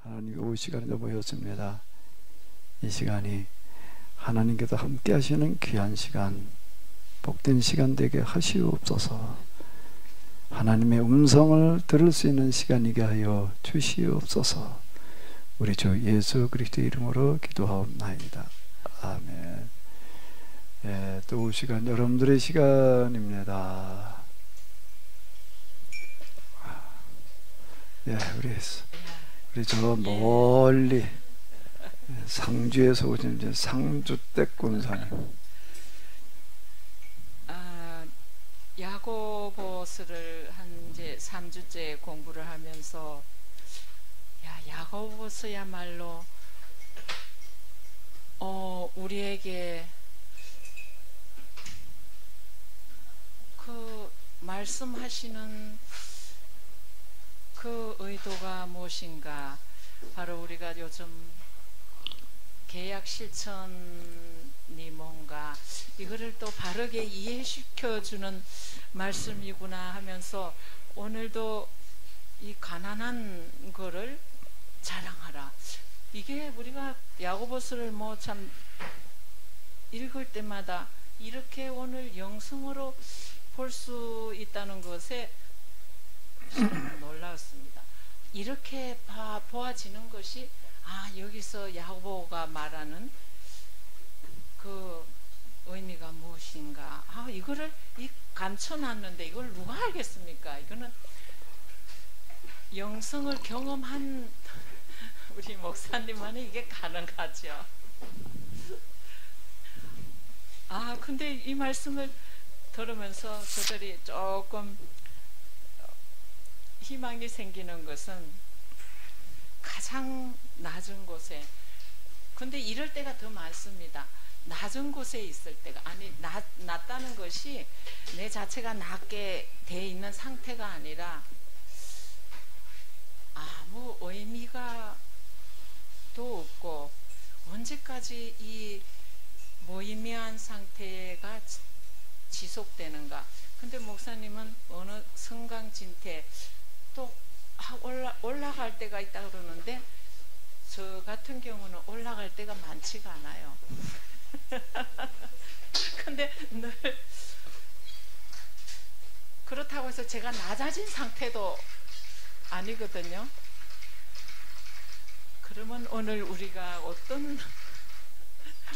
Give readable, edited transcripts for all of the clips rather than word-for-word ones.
하나님 오후 시간에 모였습니다. 이 시간이 하나님께서 함께 하시는 귀한 시간, 복된 시간 되게 하시옵소서. 하나님의 음성을 들을 수 있는 시간이게 하여 주시옵소서. 우리 주 예수 그리스도의 이름으로 기도하옵나이다. 아멘. 예, 또 오후 시간 여러분들의 시간입니다. 예, 우리 저 멀리 상주에서 오신 이제 상주댁 권사님. 야고보서를 한 이제 3주째 공부를 하면서 야고보서야말로 우리에게 그 말씀하시는 그 의도가 무엇인가, 바로 우리가 요즘 계약 실천이 뭔가 이거를 또 바르게 이해시켜주는 말씀이구나 하면서, 오늘도 이 가난한 거를 자랑하라, 이게 우리가 야고보서를 뭐 참 읽을 때마다 이렇게 오늘 영성으로 볼 수 있다는 것에 놀라웠습니다. 이렇게 보아지는 것이 여기서 야고보가 말하는 그 의미가 무엇인가, 이거를 감춰놨는데 이걸 누가 알겠습니까? 이거는 영성을 경험한 우리 목사님만은 이게 가능하죠. 근데 이 말씀을 들으면서 저들이 조금 희망이 생기는 것은 가장 낮은 곳에, 근데 이럴 때가 더 많습니다. 낮은 곳에 있을 때가, 낮다는 것이 내 자체가 낮게 돼 있는 상태가 아니라 아무 의미가 또 없고 언제까지 이 무의미한 상태가 지속되는가. 근데 목사님은 어느 성강진태 또 올라갈 때가 있다 그러는데, 저 같은 경우는 올라갈 때가 많지가 않아요. 근데 늘 그렇다고 해서 제가 낮아진 상태도 아니거든요. 그러면 오늘 우리가 어떤,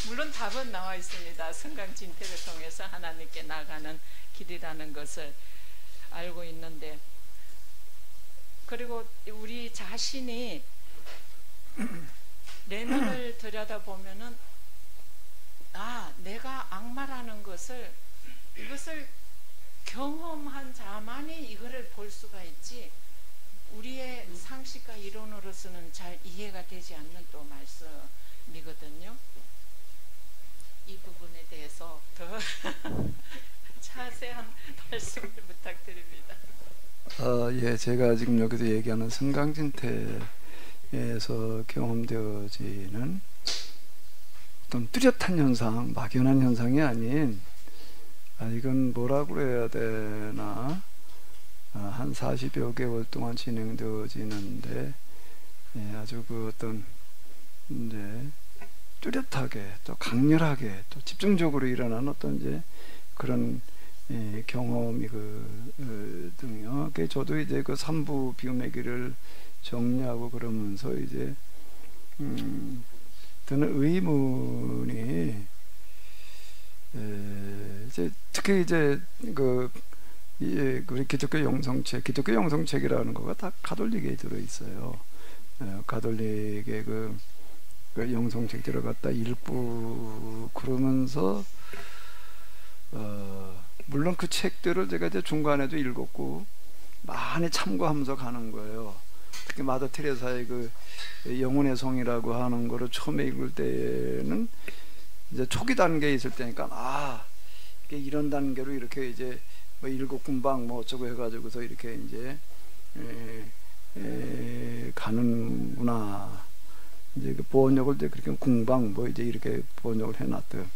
물론 답은 나와 있습니다. 성강진태를 통해서 하나님께 나가는 길이라는 것을 알고 있는데, 그리고 우리 자신이 내면을 들여다보면은 내가 악마라는 것을, 이것을 경험한 자만이 이거를 볼 수가 있지, 우리의 상식과 이론으로서는 잘 이해가 되지 않는 또 말씀이거든요. 이 부분에 대해서 더 자세한 말씀을 부탁드립니다. 예, 제가 지금 여기서 얘기하는 성강진태에서 경험되어지는 어떤 뚜렷한 현상, 막연한 현상이 아닌, 이건 뭐라고 해야 되나, 한 40여 개월 동안 진행되어지는데, 아주 그 어떤 이제 뚜렷하게 또 강렬하게 또 집중적으로 일어나는 어떤 이제 그런 경험이거든요. 저도 이제 그 3부 비움의 길을 정리하고 그러면서 이제 드는 의문이, 이제 특히 이제 우리 기독교 영성책이라는 거가 다 가톨릭에 들어 있어요. 가톨릭의 그 영성책 들어갔다 읽고 그러면서 물론 그 책들을 제가 이제 중간에도 읽었고 많이 참고하면서 가는 거예요. 특히 마더 테레사의 그 영혼의 성이라고 하는 거를 처음에 읽을 때는 이제 초기 단계에 있을 때니까 이게 이런 단계로 이렇게 이제 뭐 일곱 군방 뭐 어쩌고 해가지고서 이렇게 이제 가는구나. 이제 그 번역을 이제 그렇게 궁방 뭐 이제 이렇게 번역을 해놨더라고요.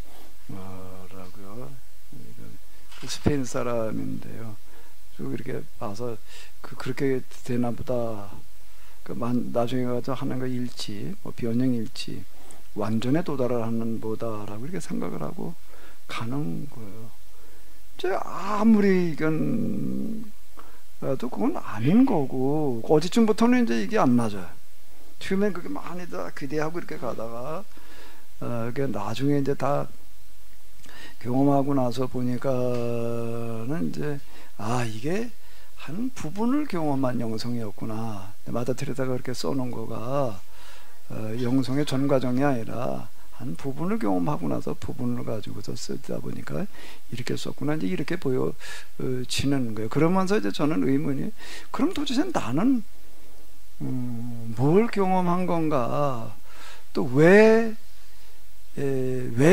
그 스페인 사람인데요. 쭉 이렇게 봐서 그렇게 되나 보다. 나중에 가서 하나님과 일치, 뭐 변형 일치, 완전에 도달하는 보다라고 이렇게 생각을 하고 가는 거예요. 이제 아무리 이건 또 그건 아닌 거고, 어디쯤부터는 이제 이게 안 맞아요. 처음엔 그게 많이 다 기대하고 이렇게 가다가 그게 나중에 이제 다 경험하고 나서 보니까는 이제 이게 한 부분을 경험한 영성이었구나. 마더 테레사가 그렇게 써놓은 거가 영성의 전 과정이 아니라 한 부분을 경험하고 나서 부분을 가지고서 쓰다 보니까 이렇게 썼구나, 이제 이렇게 보여지는 거예요. 그러면서 이제 저는 의문이, 그럼 도대체 나는 뭘 경험한 건가? 또 왜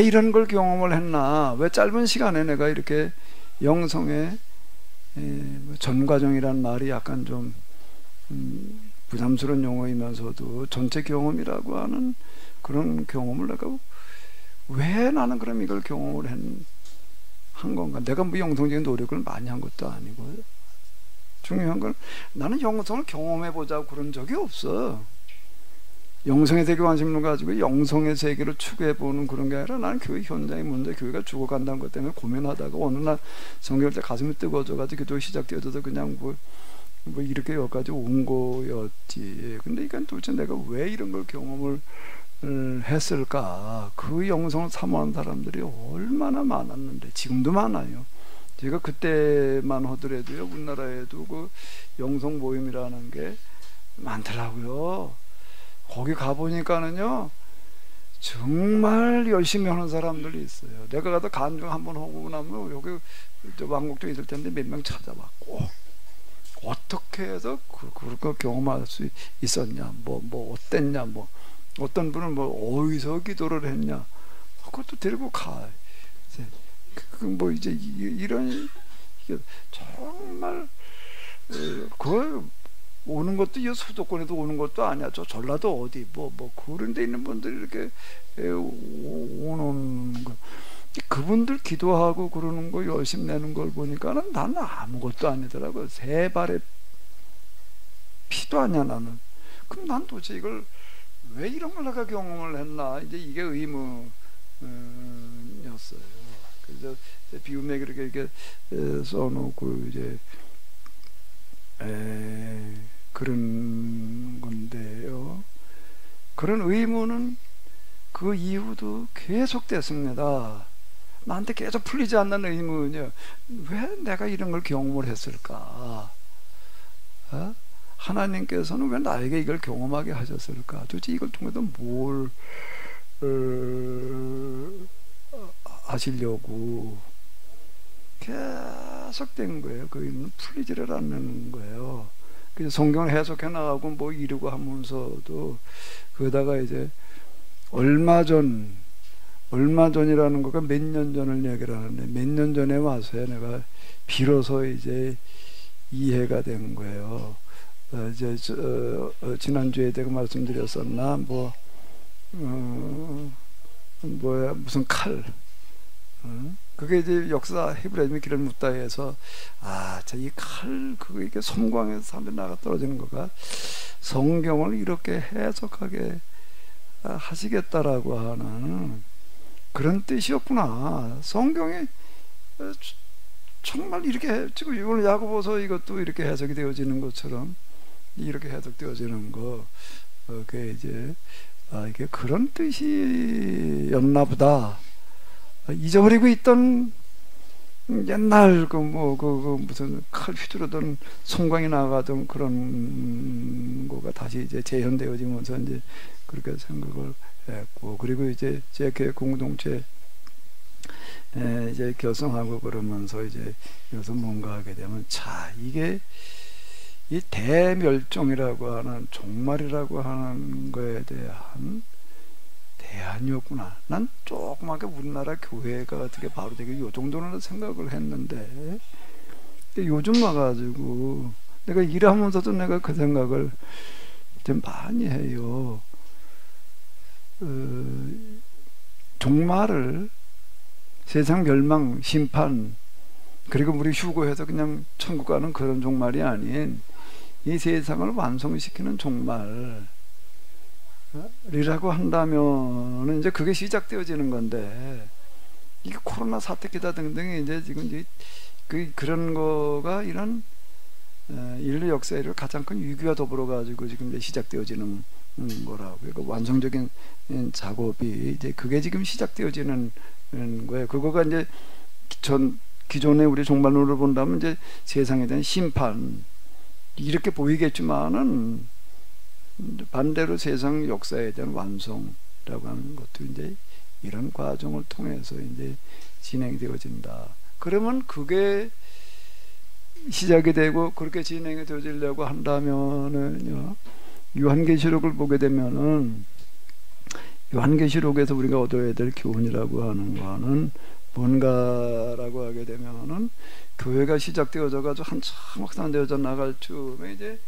이런 걸 경험을 했나? 왜 짧은 시간에 내가 이렇게 영성의 전 과정이란 말이 약간 좀 부담스러운 용어이면서도 전체 경험이라고 하는 그런 경험을 내가 왜 나는 그럼 이걸 경험을 한 건가? 내가 뭐 영성적인 노력을 많이 한 것도 아니고, 중요한 건 나는 영성을 경험해 보자고 그런 적이 없어. 영성의 세계 관심을 가지고 영성의 세계를 추구해 보는 그런 게 아니라, 나는 교회 현장의 문제, 교회가 죽어간다는 것 때문에 고민하다가 어느 날 성경을 때 가슴이 뜨거워져 가지고 기도가 시작되어져서 그냥 뭐 이렇게 여기까지 온 거였지. 근데 이건 도대체 내가 왜 이런 걸 경험을 했을까? 그 영성을 사모하는 사람들이 얼마나 많았는데, 지금도 많아요. 제가 그때만 하더라도요, 우리나라에도 그 영성 모임이라는 게 많더라고요. 거기 가보니까는요, 정말 열심히 하는 사람들이 있어요. 내가 가서 간증 한번 하고 나면 여기 왕국 쪽에 있을 텐데 몇 명 찾아봤고, 어떻게 해서 그걸 경험할 수 있었냐, 뭐 어땠냐, 뭐 어떤 분은 뭐 어디서 기도를 했냐, 그것도 데리고 가. 뭐 이제 이런, 정말 그걸 오는 것도 이 수도권에도 오는 것도 아니야. 저 전라도 어디 뭐 그런 데 있는 분들이 이렇게 오는 거, 그분들 기도하고 그러는 거 열심히 내는 걸 보니까는 나는 아무것도 아니더라고. 세 발의 피도 아니야 나는. 그럼 난 도대체 이걸 왜 이런 걸 내가 경험을 했나, 이제 이게 의문이었어요. 그래서 비움에 이렇게 써놓고 이제 그런 건데요. 그런 의문은 그 이후도 계속 됐습니다. 나한테 계속 풀리지 않는 의문이요. 왜 내가 이런 걸 경험을 했을까? 하나님께서는 왜 나에게 이걸 경험하게 하셨을까? 도대체 이걸 통해서 뭘 하시려고 계속된 거예요. 그 의문은 풀리지를 않는 거예요. 그래서 성경을 해석해 나가고 뭐 이러고 하면서도, 그러다가 이제 얼마 전이라는 거가 몇 년 전을 얘기를 하는데, 몇 년 전에 와서 내가 비로소 이제 이해가 된 거예요. 이제 지난주에 내가 말씀드렸었나, 무슨 칼, 그게 이제 역사 히브라임의 길을 묻다 해서, 이 칼, 그거 이렇게 섬광에서 사람들이 나가 떨어지는 거가 성경을 이렇게 해석하게 하시겠다라고 하는 그런 뜻이었구나. 성경에 정말 이렇게, 지금 이번 야고보서 이것도 이렇게 해석이 되어지는 것처럼 이렇게 해석되어지는 거, 그게 이제 이게 그런 뜻이었나 보다. 잊어버리고 있던 옛날 무슨 칼 휘두르던 송광이 나가던 그런 거가 다시 이제 재현되어지면서 이제 그렇게 생각을 했고, 그리고 이제 제 교회 공동체 이제 결성하고 그러면서 이제 여기서 뭔가 하게 되면, 이게 이 대멸종이라고 하는, 종말이라고 하는 거에 대한 대안이었구나. 난 조그맣게 우리나라 교회가 어떻게 바로 되게 요 정도는 생각을 했는데, 요즘 와가지고 내가 일하면서도 내가 그 생각을 좀 많이 해요. 종말을, 세상 멸망, 심판, 그리고 우리 휴거해서 그냥 천국 가는 그런 종말이 아닌, 이 세상을 완성시키는 종말이라고 한다면 이제 그게 시작되어지는 건데, 이게 코로나 사태 기타 등등이 이제 지금 이제 그런 거가 이런 인류 역사의 가장 큰 위기와 더불어 가지고 지금 이제 시작되어지는 거라고. 그러니까 완성적인 작업이 이제 그게 지금 시작되어지는 거예요. 그거가 이제 기존에 우리 종말론으로 본다면 이제 세상에 대한 심판 이렇게 보이겠지만은 반대로 세상 역사에 대한 완성이라고 하는 것도 이제 이런 과정을 통해서 이제 진행되어진다. 그러면 그게 시작이 되고 그렇게 진행이 되어지려고 한다면은요, 요한계시록을 보게 되면은 요한계시록에서 우리가 얻어야 될 교훈이라고 하는 거는 뭔가라고 하게 되면은, 교회가 시작되어져 가지고 한참 확산되어져 나갈 즈음에 이제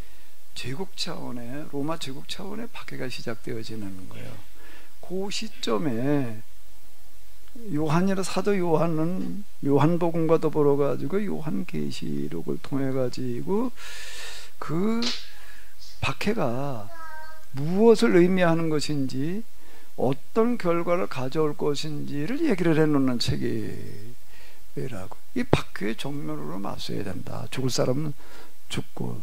제국 차원의 로마 제국 차원의 박해가 시작되어지는 거예요. 그 시점에 사도 요한은 요한복음과 더불어 가지고 요한계시록을 통해 가지고 그 박해가 무엇을 의미하는 것인지, 어떤 결과를 가져올 것인지를 얘기를 해놓는 책이라고. 이 박해의 정면으로 맞서야 된다. 죽을 사람은 죽고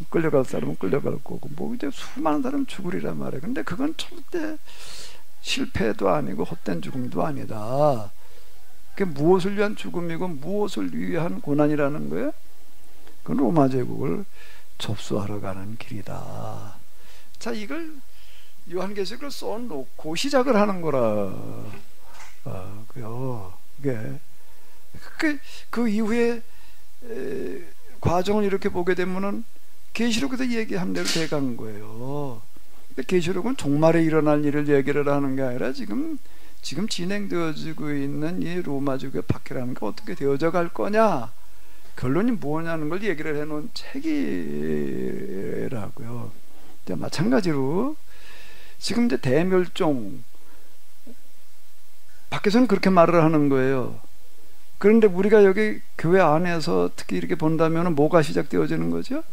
끌려갈 사람은 끌려갈 거고, 뭐 이제 수많은 사람은 죽으리란 말이에요. 근데 그건 절대 실패도 아니고 헛된 죽음도 아니다. 그게 무엇을 위한 죽음이고 무엇을 위한 고난이라는 거예요? 그건 로마 제국을 접수하러 가는 길이다. 자, 이걸 요한계시록을 써놓고 시작을 하는 거라고요. 그 이후에 과정을 이렇게 보게 되면은 계시록에서 얘기한 대로 돼간 거예요. 계시록은 종말에 일어날 일을 얘기를 하는 게 아니라 지금 진행되어지고 있는 이 로마제국의 박해라는 게 어떻게 되어져 갈 거냐, 결론이 뭐냐는 걸 얘기를 해놓은 책이라고요. 마찬가지로 지금 이제 대멸종, 밖에서는 그렇게 말을 하는 거예요. 그런데 우리가 여기 교회 안에서 특히 이렇게 본다면 뭐가 시작되어지는 거죠?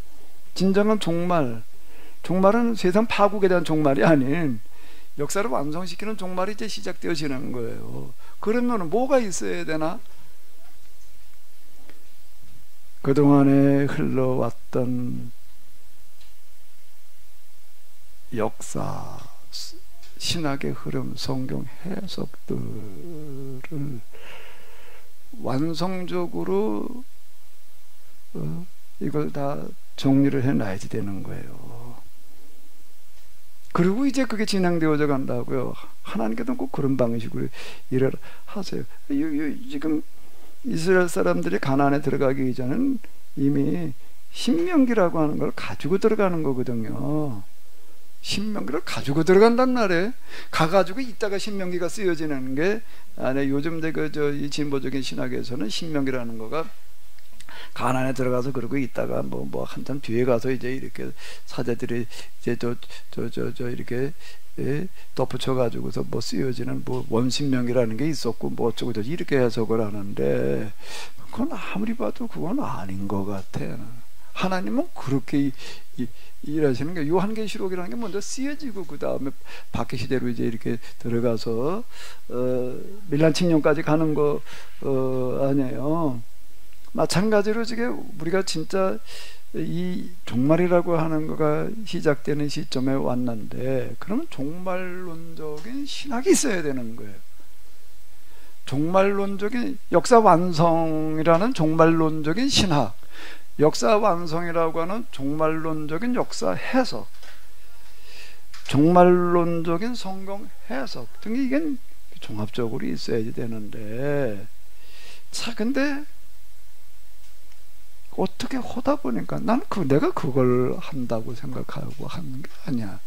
진정한 종말은 세상 파국에 대한 종말이 아닌 역사를 완성시키는 종말이 이제 시작되어지는 거예요. 그러면 뭐가 있어야 되나? 그동안에 흘러왔던 역사, 신학의 흐름, 성경 해석들을 완성적으로 이걸 다 정리를 해놔야지 되는 거예요. 그리고 이제 그게 진행되어져 간다고요. 하나님께서는 꼭 그런 방식으로 일을 하세요. 지금 이스라엘 사람들이 가나안에 들어가기 이전은 이미 신명기라고 하는 걸 가지고 들어가는 거거든요. 신명기를 가지고 들어간단 말이에요. 가가지고 이따가 신명기가 쓰여지는 게, 요즘 이 진보적인 신학에서는 신명기라는 거가 가나안에 들어가서 그러고 있다가 뭐 한참 뒤에 가서 이제 이렇게 사제들이 이제 이렇게 덧붙여 가지고서 뭐 쓰여지는 뭐 원신명기라는 게 있었고 뭐 어쩌고 저쩌고 이렇게 해석을 하는데, 그건 아무리 봐도 그건 아닌 것 같아. 하나님은 그렇게 일하시는 게, 요한계시록이라는 게 먼저 쓰여지고 그 다음에 박해 시대로 이제 이렇게 들어가서 밀란칙령까지 가는 거 아니에요. 마찬가지로 지금 우리가 진짜 이 종말이라고 하는 거가 시작되는 시점에 왔는데, 그러면 종말론적인 신학이 있어야 되는 거예요. 종말론적인 역사 완성이라는 종말론적인 신학, 역사 완성이라고 하는 종말론적인 역사 해석, 종말론적인 성경 해석 등이 이게 종합적으로 있어야지 되는데, 자, 근데 어떻게 하다 보니까 난 내가 그걸 한다고 생각하고 하는 게 아니야.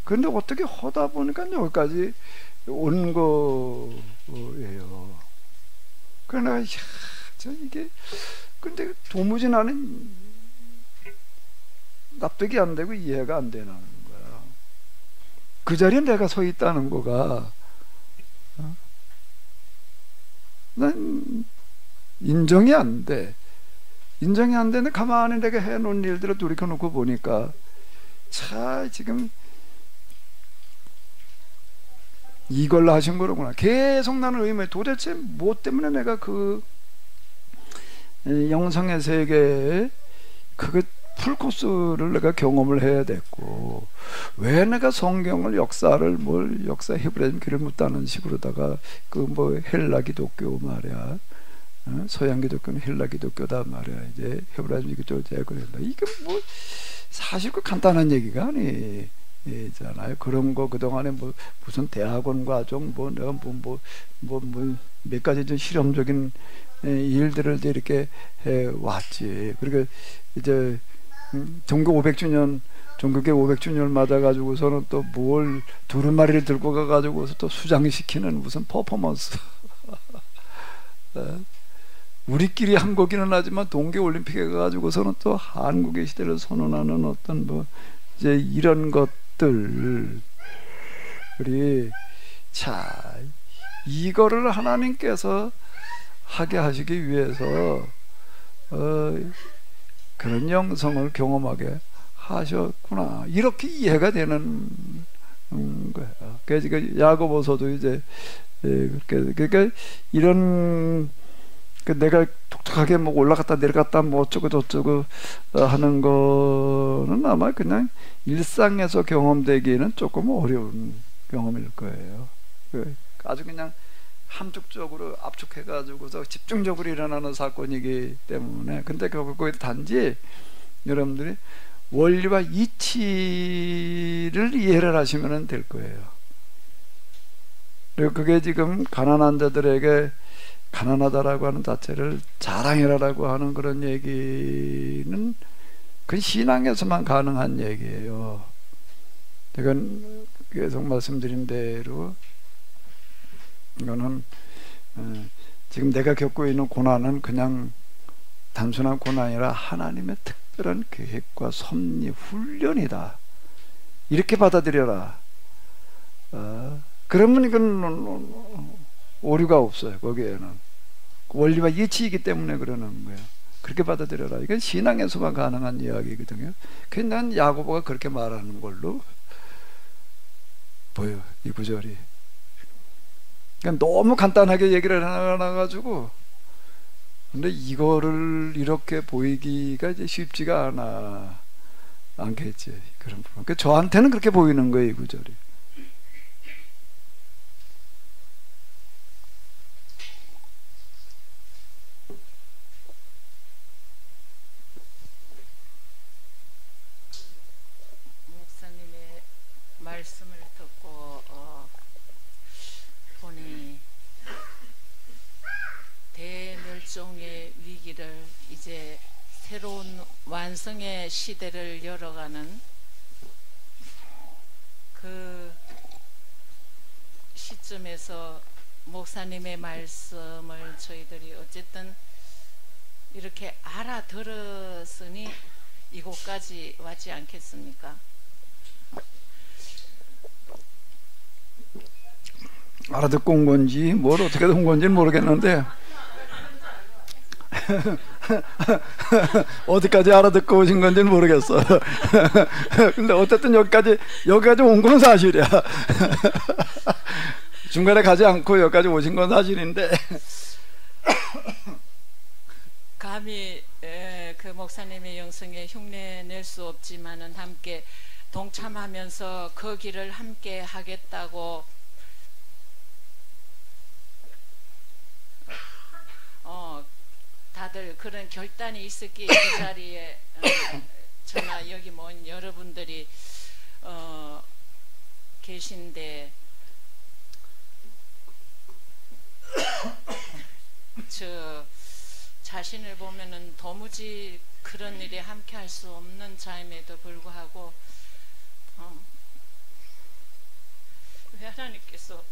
그런데 어떻게 하다 보니까 여기까지 온 거예요. 그러나 이게 근데 도무지 나는 납득이 안 되고 이해가 안 되는 거야. 그 자리에 내가 서 있다는 거가 난 인정이 안 돼. 인정이 안 되는데 가만히 내가 해놓은 일들을 돌이켜놓고 보니까 차 지금 이걸로 하신 거로구나. 계속 나는 의문해. 도대체 뭐 때문에 내가 그 영성의 세계에 그 풀코스를 내가 경험을 해야 됐고, 왜 내가 성경을 역사를 뭘 역사 히브리즘 길을 묻다는 식으로다가 그 뭐 헬라 기독교 말이야, 서양 기독교는 헬라 기독교다 말이야, 이제 히브리즘 기독교다 그런다. 이게 뭐 사실 그 간단한 얘기가 아니잖아요. 그런 거 그동안에 뭐 무슨 대학원 과정 뭐 내가 몇 가지 좀 실험적인 일들을 이렇게 해 왔지. 그러니까 이제 종교 500주년 종교계 500주년을 맞아 가지고서는 또 뭘 두루마리를 들고 가 가지고서 또 수장시키는 무슨 퍼포먼스. 우리끼리 한국이는 하지만 동계올림픽에 가가지고서는 또 한국의 시대를 선언하는 어떤 뭐 이제 이런 것들, 우리 자 이거를 하나님께서 하게 하시기 위해서 그런 영성을 경험하게 하셨구나, 이렇게 이해가 되는 거예요. 그래서 야고보서도 이제 그러니까 이런 내가 독특하게 뭐 올라갔다 내려갔다 뭐 어쩌고 저쩌고 하는 거는 아마 그냥 일상에서 경험되기에는 조금 어려운 경험일 거예요. 아주 그냥 함축적으로 압축해가지고서 집중적으로 일어나는 사건이기 때문에. 근데 그거 단지 여러분들이 원리와 이치를 이해를 하시면 될 거예요. 그리고 그게 지금 가난한 자들에게 가난하다라고 하는 자체를 자랑해라라고 하는 그런 얘기는 그 신앙에서만 가능한 얘기예요. 제가 계속 말씀드린 대로 이거는 지금 내가 겪고 있는 고난은 그냥 단순한 고난이 아니라 하나님의 특별한 계획과 섭리 훈련이다, 이렇게 받아들여라. 그러면 이건 오류가 없어요. 거기에는 원리와 이치이기 때문에 그러는 거예요. 그렇게 받아들여라. 이건 신앙에서만 가능한 이야기거든요. 그래서 난 야고보가 그렇게 말하는 걸로 보여, 이 구절이. 그러니까 너무 간단하게 얘기를 해놔가지고, 근데 이거를 이렇게 보이기가 이제 쉽지가 않겠지. 그런 부분. 그러니까 저한테는 그렇게 보이는 거예요, 이 구절이. 목사님의 말씀을 듣고 보니 대멸종의 위기를 이제 새로운 완성의 시대를 열어가는 그 시점에서 목사님의 말씀을 저희들이 어쨌든 이렇게 알아들었으니 이곳까지 왔지 않겠습니까? 알아듣고 온 건지 뭘 어떻게 온 건지는 모르겠는데 어디까지 알아듣고 오신 건지는 모르겠어. 근데 어쨌든 여기까지 온 건 사실이야. 중간에 가지 않고 여기까지 오신 건 사실인데 감히 그 목사님의 영성에 흉내 낼 수 없지만은 함께 동참하면서 그 길을 함께 하겠다고 다들 그런 결단이 있었기에 이 자리에 저나 여기 모인 여러분들이 계신데, 저 자신을 보면은 도무지 그런 일에 함께 할 수 없는 자임에도 불구하고 왜 하나님께서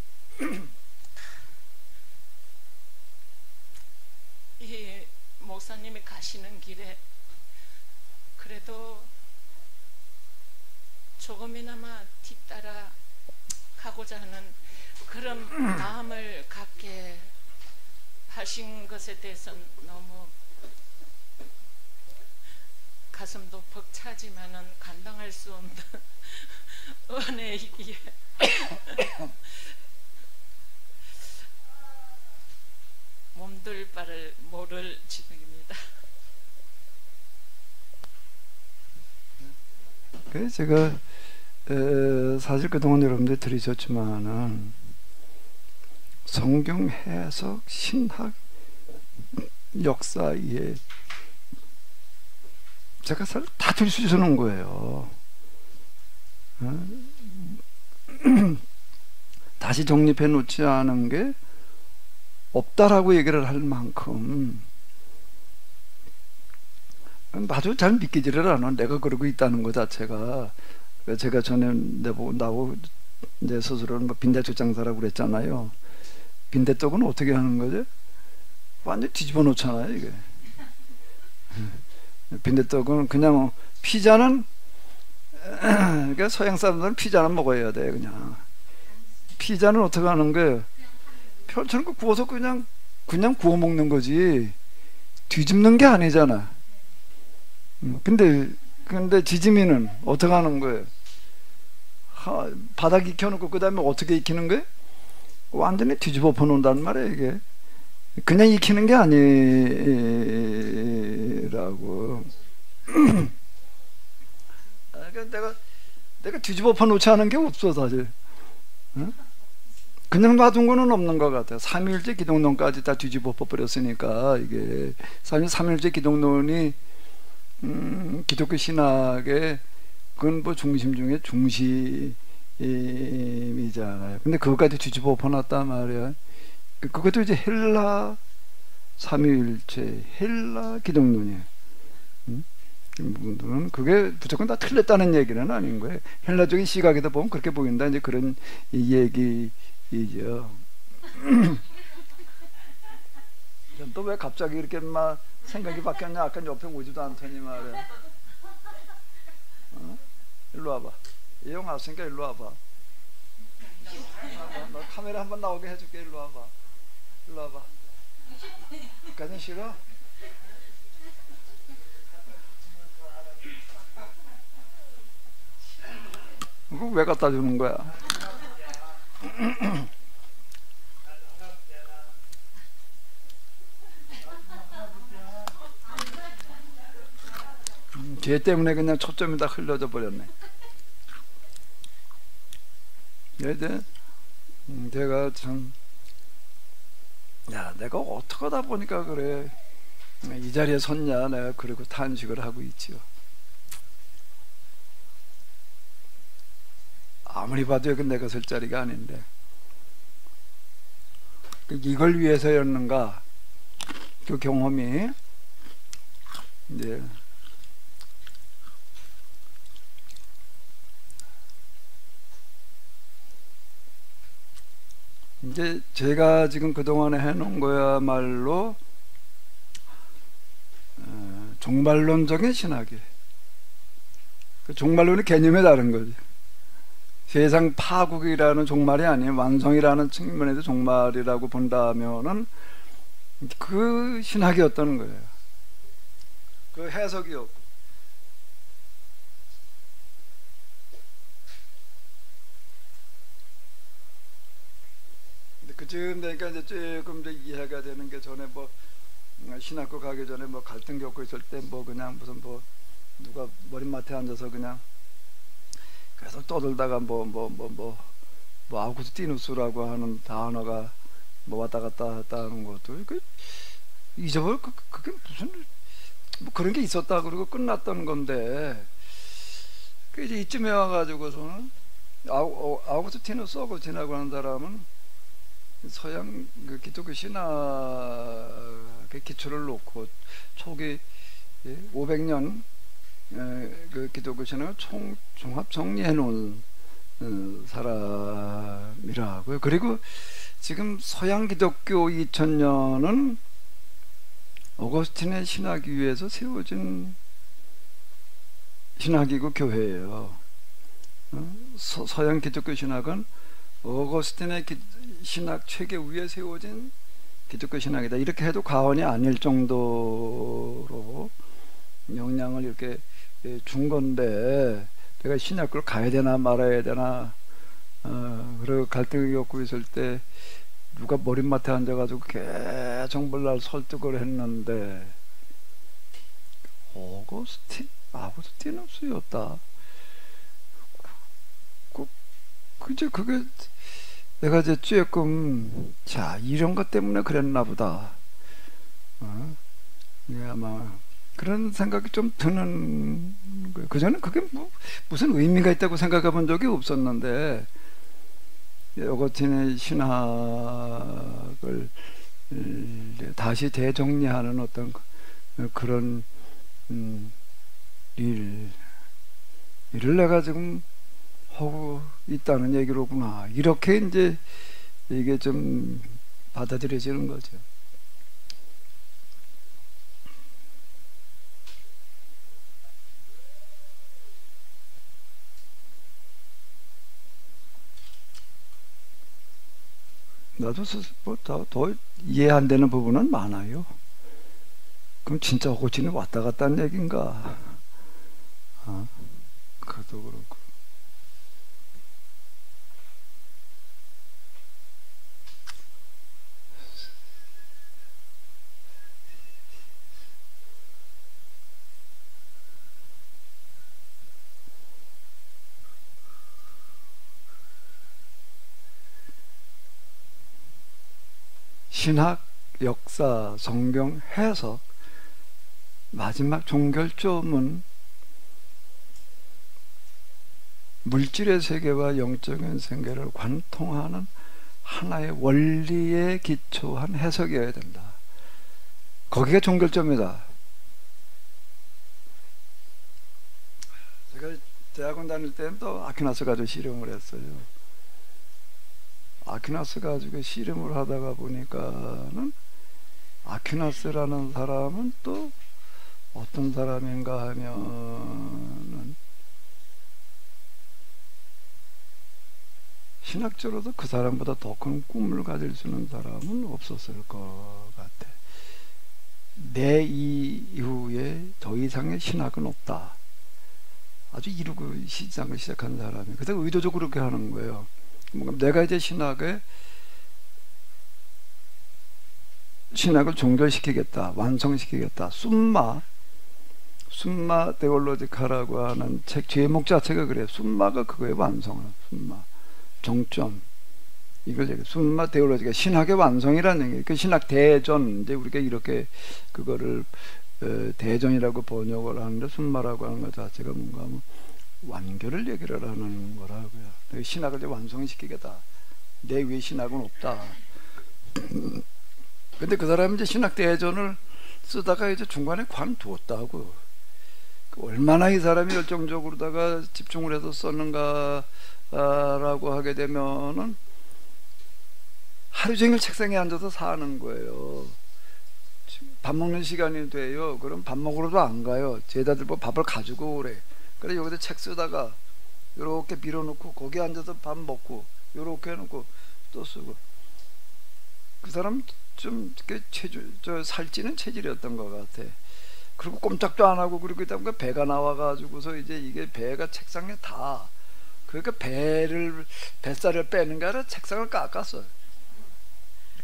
이 목사님이 가시는 길에 그래도 조금이나마 뒤따라 가고자 하는 그런 마음을 갖게 하신 것에 대해서 너무 가슴도 벅차지만은 감당할 수 없는 은혜이기에 몸둘 바를 모를 지경입니다. 그래서 제가 사실 그동안 여러분들 들으셨지만은 성경 해석, 신학, 역사에 제가 다 들려주는 거예요. 다시 정립해 놓지 않은 게 없다라고 얘기를 할 만큼 아주 잘 믿기지를 않아. 내가 그러고 있다는 것 자체가. 제가 전에 나보고 내 스스로는 뭐 빈대떡 장사라고 그랬잖아요. 빈대떡은 어떻게 하는 거죠? 완전 뒤집어 놓잖아요, 이게. 빈대떡은 그냥 피자는 그러니까 서양 사람들은 피자는 먹어야 돼. 그냥 피자는 어떻게 하는 거예요? 별처럼 구워서 그냥 구워 먹는 거지 뒤집는 게 아니잖아. 근데 지짐이는 어떻게 하는 거예요? 바닥 익혀놓고 그 다음에 어떻게 익히는 거예요? 완전히 뒤집어 놓는단 말이에요. 이게 그냥 익히는 게 아니라고. 그러니까 내가 뒤집어 놓지 않은 게 없어 사실. 응? 그냥 놔둔 거는 없는 것 같아요. 삼위일체 기독론까지 다 뒤집어 버렸으니까. 이게 사실 삼위일체 기독론이 기독교 신학의 근본 중심 중에 중심이잖아요. 근데 그것까지 뒤집어 엎어놨단 말이야. 그것도 이제 헬라 삼위일체, 헬라 기독론이에요. 분들은 그게 무조건 다 틀렸다는 얘기는 아닌 거예요. 헬라적인 시각에다 보면 그렇게 보인다. 이제 그런 얘기이죠. 또 왜 갑자기 이렇게 막 생각이 바뀌었냐? 아까 옆에 오지도 않더니 말이야. 일로 와봐. 이 형 왔으니까 일로 와봐. 너 카메라 한번 나오게 해줄게. 일로 와봐. 일로 와봐. 가긴 싫어? 그거 왜 갖다 주는 거야? 죄 때문에 그냥 초점이 다 흘러져 버렸네. 이제 제가 참, 야, 내가 어떻게 하다 보니까 그래. 이 자리에 섰냐, 내가 그리고 탄식을 하고 있지요. 아무리 봐도 여기 내가 설 자리가 아닌데 이걸 위해서였는가, 그 경험이 이제 제가 지금 그동안에 해놓은 거야말로 종말론적인 신학이에요. 그 종말론의 개념이 다른 거지. 세상 파국이라는 종말이 아니에요. 완성이라는 측면에서 종말이라고 본다면은 그 신학이었던 거예요. 그 해석이었고. 근데 그쯤 되니까 이제 조금 이제 이해가 되는 게, 전에 뭐 신학교 가기 전에 뭐 갈등 겪고 있을 때 뭐 그냥 무슨 뭐 누가 머리맡에 앉아서 그냥 계속 떠들다가 아우구스티누스라고 하는 단어가 뭐 왔다 갔다 했다는 것도 잊어버려. 그게 무슨 뭐 그런 게 있었다 그러고 끝났던 건데, 그 이제 이쯤에 와가지고서는 아우구스티누스하고 지나고 하는 사람은 서양 그 기독교 신학의 기초를 놓고 초기 500년 그 기독교 신학을 종합 정리해 놓은 사람이라고요. 그리고 지금 서양 기독교 2000년은 어거스틴의 신학 위에서 세워진 신학이고 교회예요. 서양 기독교 신학은 어거스틴의 신학 체계 위에 세워진 기독교 신학이다. 이렇게 해도 과언이 아닐 정도로 영향을 이렇게 준 건데 내가 신학교를 가야 되나 말아야 되나 그리고 갈등이 겪고 있을 때 누가 머릿맡에 앉아가지고 계속 날 설득을 했는데 아구스틴은 수였다. 그제 그게 내가 이제 조금 자 이런 것 때문에 그랬나 보다. 아마 그런 생각이 좀 드는 거예요. 그전엔 그게 무슨 의미가 있다고 생각해 본 적이 없었는데 어거틴의 신학을 다시 재정리하는 어떤 그런 일을 내가 지금 하고 있다는 얘기로구나. 이렇게 이제 이게 좀 받아들여지는 거죠. 나도 더 이해 안 되는 부분은 많아요. 그럼 진짜 호진이 왔다 갔다 한 얘기인가? 그것도 그렇고. 신학, 역사, 성경, 해석 마지막 종결점은 물질의 세계와 영적인 세계를 관통하는 하나의 원리에 기초한 해석이어야 된다. 거기가 종결점이다. 제가 대학원 다닐 때는 또 아퀴나스 가지고 실험을 했어요. 아퀴나스 가지고 실험을 하다가 보니까는 아퀴나스라는 사람은 또 어떤 사람인가 하면은 신학적으로도 그 사람보다 더 큰 꿈을 가질 수 있는 사람은 없었을 것 같아. 내 이후에 더 이상의 신학은 없다. 아주 이루고 시작한 사람이. 그래서 의도적으로 그렇게 하는 거예요. 내가 이제 신학을 종결시키겠다, 완성시키겠다. 숨마 데올로지카라고 하는 책 제목 자체가 그래요. 숨마가 그거의 완성은 숨마 정점 이걸 얘기해. 숨마 데올로지카 신학의 완성이라는 얘기예요. 그 신학 대전 이제 우리가 이렇게 그거를 대전이라고 번역을 하는데 숨마라고 하는 것 자체가 뭔가 하면 완결을 얘기를 하는 거라고요. 신학을 이제 완성시키겠다. 내 위에 신학은 없다. 근데 그 사람이 이제 신학 대전을 쓰다가 이제 중간에 관두었다고. 얼마나 이 사람이 열정적으로다가 집중을 해서 썼는가라고 하게 되면은 하루 종일 책상에 앉아서 사는 거예요. 밥 먹는 시간이 돼요. 그럼 밥 먹으러도 안 가요. 제자들 뭐 밥을 가지고 오래. 그래 여기다 책 쓰다가 요렇게 밀어놓고 거기 앉아서 밥 먹고 요렇게 해놓고 또 쓰고. 그 사람 좀 살찌는 체질이었던 것 같아. 그리고 꼼짝도 안 하고 그러고 있다 보니까 배가 나와가지고서 이제 이게 배가 책상에 다. 그러니까 뱃살을 빼는 게 아니라 책상을 깎았어요.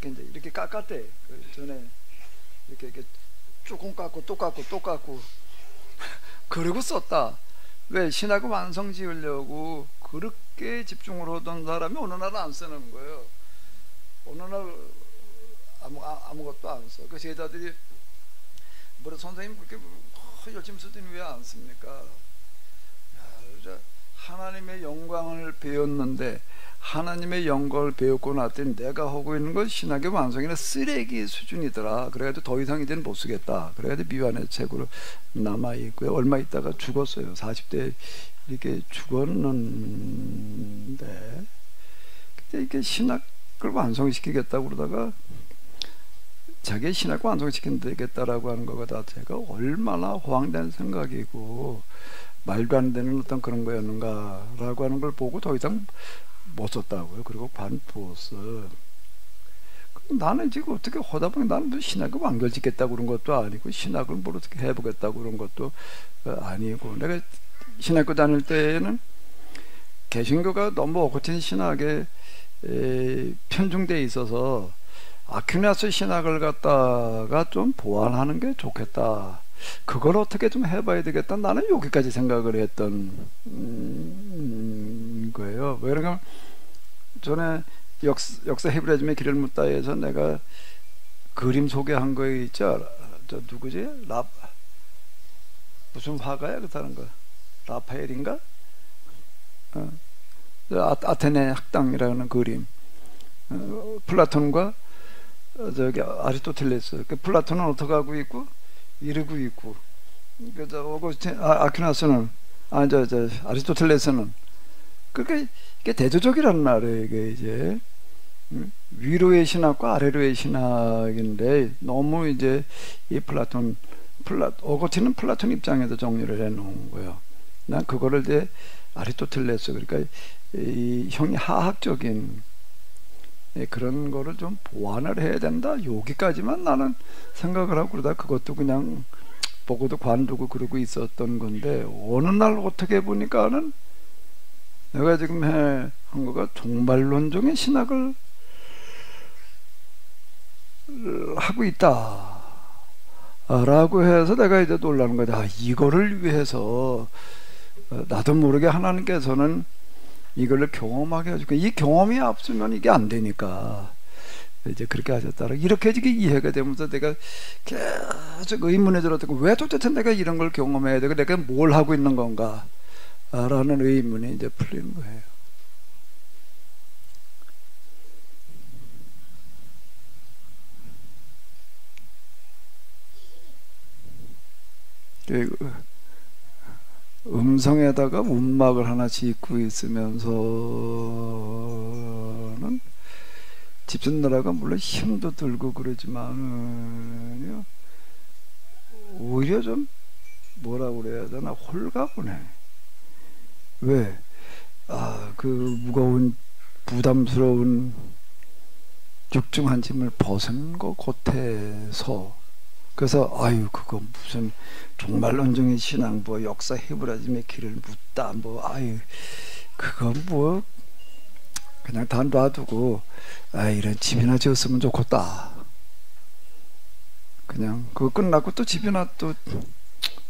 이렇게 깎았대. 그 전에 이렇게 조금 깎고 또 깎고 또 깎고 그러고 썼다. 왜? 신학을 완성 지으려고 그렇게 집중을 하던 사람이 어느 날 안 쓰는 거예요. 어느 날 아무것도 안 써. 그 제자들이 뭐래 선생님 그렇게 열심히 쓰더니 왜 안 씁니까? 하나님의 영광을 배웠는데 하나님의 영광을 배웠고 나더니 내가 하고 있는 건 신학의 완성이나 쓰레기 수준이더라. 그래가지고 더 이상 이제는 못 쓰겠다. 그래가지고 미완의 책으로 남아있고요. 얼마 있다가 죽었어요. 40대 이렇게 죽었는데 그때 이렇게 신학을 완성시키겠다고 그러다가 자기의 신학을 완성시키겠다라고 하는 것 자체가 얼마나 호황된 생각이고 말도 안 되는 어떤 그런 거였는가라고 하는 걸 보고 더 이상 못 썼다고요. 그리고 관두었어. 나는 지금 어떻게 하다 보니 나는 무슨 신학을 완결짓겠다고 그런 것도 아니고 신학을 뭘 어떻게 해보겠다고 그런 것도 아니고, 내가 신학교 다닐 때에는 개신교가 너무 엇같은 신학에 편중돼 있어서 아퀴나스 신학을 갖다가 좀 보완하는 게 좋겠다. 그걸 어떻게 좀 해봐야 되겠다. 나는 여기까지 생각을 했던 거예요. 왜냐면 전에 역사 헤브라즘의 길을 묻다에서 내가 그림 소개한 거 있죠. 저 누구지? 무슨 화가야 그 사람 거? 라파엘인가? 아테네 학당이라는 그림. 플라톤과 저기 아리스토텔레스. 그 플라톤은 어떻게 하고 있고 이러고 있고, 그저 오거스틴 아퀴나스는 저 아리스토텔레스는 그게 이게 대조적이란 말이에요. 이게 이제 위로의 신학과 아래로의 신학인데, 너무 이제 이 오거스틴은 플라톤 입장에서 정리를 해놓은 거예요. 난 그거를 이제 아리스토텔레스, 그러니까 이 형이 하학적인 그런 거를 좀 보완을 해야 된다. 여기까지만 나는 생각을 하고, 그러다 그것도 그냥 보고도 관두고 그러고 있었던 건데, 어느 날 어떻게 보니까는 내가 지금 한 거가 종말론적인 신학을 하고 있다 라고 해서 내가 이제 놀라는 거다. 이거를 위해서 나도 모르게 하나님께서는 이걸 경험하게 해주고, 이 경험이 없으면 이게 안 되니까 이제 그렇게 하셨다. 이렇게 이해가 되면서 내가 계속 의문에 들었고, 왜 도대체 내가 이런 걸 경험해야 되고 내가 뭘 하고 있는 건가 라는 의문이 이제 풀리는 거예요. 음성에다가 움막을 하나 짓고 있으면서는 집짓느라가 물론 힘도 들고 그러지만 오히려 좀 뭐라 그래야 되나, 홀가분해. 왜? 그 무거운 부담스러운 육중한 짐을 벗은 것 같아서, 그래서 그거 무슨 종말론적인 신앙, 뭐 역사 헤브라즘의 길을 묻다, 뭐 그건 뭐 그냥 다 놔두고 이런 집이나 지었으면 좋겠다. 그냥 그거 끝나고 또 집이나 또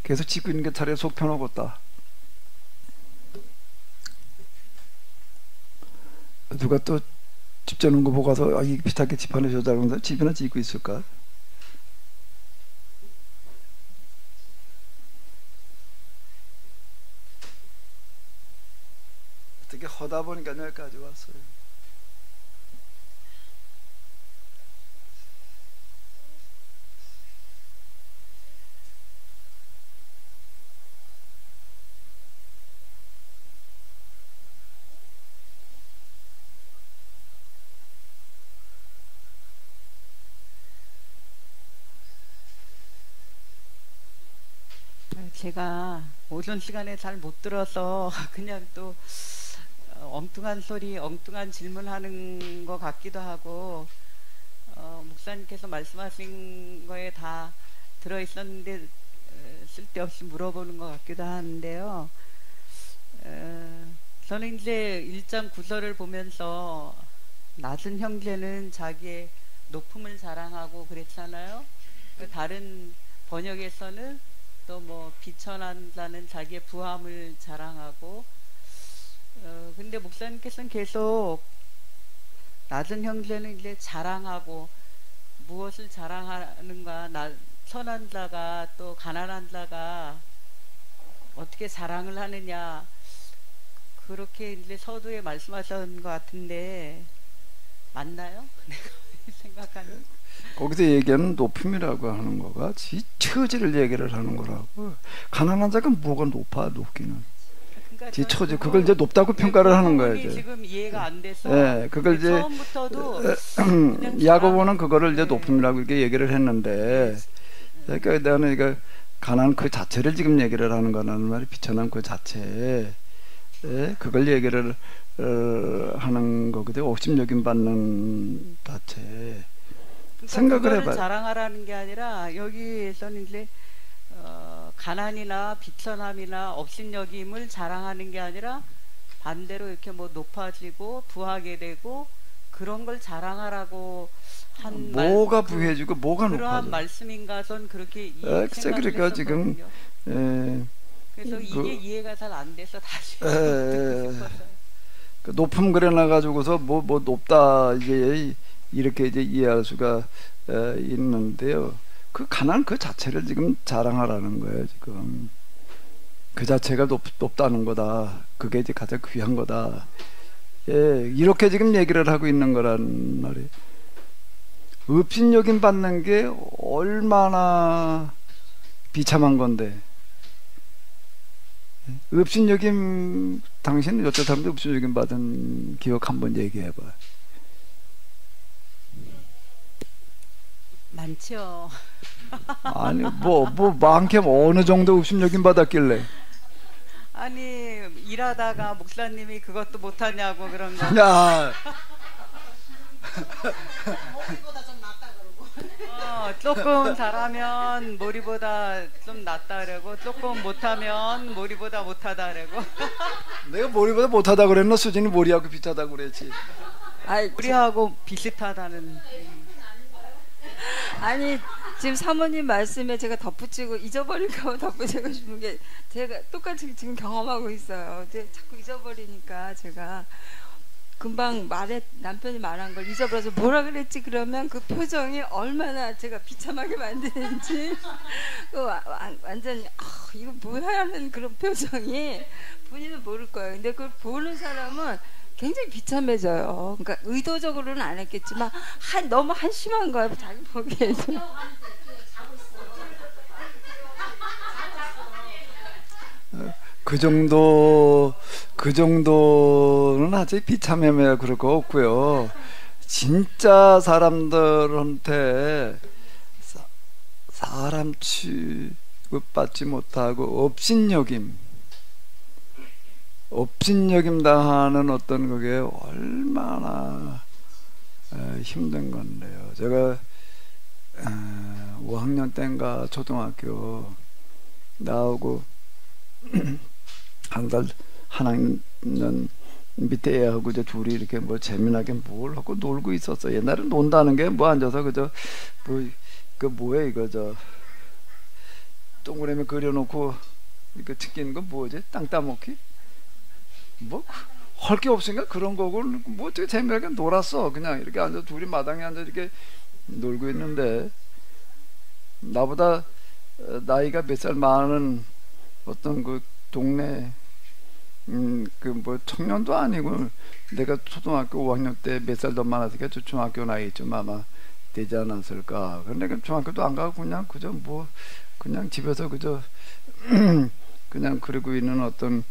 계속 짓고 있는 게 차라리 속 편하겠다. 누가 또 집 짓는 거 보고 가서 이 비슷하게 집 하나 지어달라고 해서 집이나 짓고 있을까? 어떻게 하다 보니까 여기까지 왔어요. 제가 오전 시간에 잘 못 들어서 그냥 또 엉뚱한 소리, 엉뚱한 질문하는 것 같기도 하고, 목사님께서 말씀하신 거에 다 들어있었는데 쓸데없이 물어보는 것 같기도 하는데요. 저는 이제 1장 9절을 보면서 낮은 형제는 자기의 높음을 자랑하고 그랬잖아요. 다른 번역에서는 또 뭐 비천한 자는 자기의 부함을 자랑하고, 근데 목사님께서는 계속 낮은 형제는 이제 자랑하고, 무엇을 자랑하는가, 선한 자가 또 가난한 자가 어떻게 자랑을 하느냐, 그렇게 이제 서두에 말씀하셨던 것 같은데 맞나요? 내가 생각하는. 거기서 얘기하는 높임이라고 하는 거가 지 처지를 얘기를 하는 거라고. 가난한 자가 뭐가 높기는. 그러니까 지 처지, 그걸 이제 높다고 평가를 하는 거예요. 이제. 지금 이해가 안 돼서. 네, 그걸 이제 처음부터도 야고보는 그거를 이제 높임이라고 이렇게 얘기를 했는데, 그러니까 나는 이거 가난 그 자체를 지금 얘기를 하는 거라는 말이, 비천한 그 자체, 그걸 얘기를 하는 거거든요. 옥심여김 받는 자체. 생각을 그거를 해봐요. 자랑하라는 게 아니라 여기에서는 이제 가난이나 비천함이나 업신여김을 자랑하는 게 아니라 반대로 이렇게 뭐 높아지고 부하게 되고 그런 걸 자랑하라고 한 뭐가 부해지고 뭐가 그러한 높아져. 말씀인가 전 그렇게 글쎄, 생각을 그러니까 지금 했었거든요. 그래서 이게 이해가 잘 안 돼서 다시 듣고 싶어서요. 그 높음 그려놔 가지고서 뭐 높다 이제 이렇게 이제 이해할 수가 있는데요. 그 가난 그 자체를 지금 자랑하라는 거예요. 지금 그 자체가 높다는 거다. 그게 이제 가장 귀한 거다. 예, 이렇게 지금 얘기를 하고 있는 거란 말이에요. 업신여김 받는 게 얼마나 비참한 건데. 업신여김 당신은 여태 사람들 업신여김 받은 기억 한번 얘기해봐요. 많죠. 아니 뭐 많게 어느 정도 업신여김 받았길래. 아니 일하다가 목사님이 그것도 못하냐고 그런 거. 야, 조금 잘하면 머리보다 좀 낫다 그러고 조금 못하면 머리보다 못하다 그러고. 내가 머리보다 못하다 그랬나? 수진이 머리하고 비슷하다 그랬지. 아이, 우리하고 비슷하다는. 아니 지금 사모님 말씀에 제가 덧붙이고 잊어버릴까 봐 덧붙이고 싶은 게 제가 똑같이 지금 경험하고 있어요. 이제 자꾸 잊어버리니까 제가 금방 남편이 말한 걸 잊어버려서 뭐라 그랬지 그러면 그 표정이 얼마나 제가 비참하게 만드는지 완전히 이거 뭐야 하는 그런 표정이 본인은 모를 거예요. 근데 그걸 보는 사람은 굉장히 비참해져요. 그러니까 의도적으로는 안 했겠지만 너무 한심한 거예요. 자기 보기에도. 그 정도는 아직 비참함이야 그럴 거 없고요. 진짜 사람들한테 사람 취급받지 못하고 업신여김 당하는 어떤 그게 얼마나 힘든 건데요. 제가 5학년 때인가 초등학교 나오고 한 학년 밑에 애하고 이제 둘이 이렇게 뭐 재미나게 뭘 하고 놀고 있었어. 옛날에 논다는 게 뭐 앉아서 그저 그 뭐야 이거 저 동그라미 그려놓고 이거 튀기는 거 뭐지? 땅 따먹기? 뭐 할 게 없으니까 그런 거고 뭐 어떻게 재미나게 놀았어. 그냥 이렇게 앉아 둘이 마당에 앉아 이렇게 놀고 있는데 나보다 나이가 몇 살 많은 어떤 그 동네 그 뭐 청년도 아니고 내가 초등학교 5학년 때 몇 살 더 많았으니까 저 중학교 나이쯤 아마 되지 않았을까. 근데 그 중학교도 안 가고 그냥 그저 뭐 그냥 집에서 그저 그냥 그러고 있는 어떤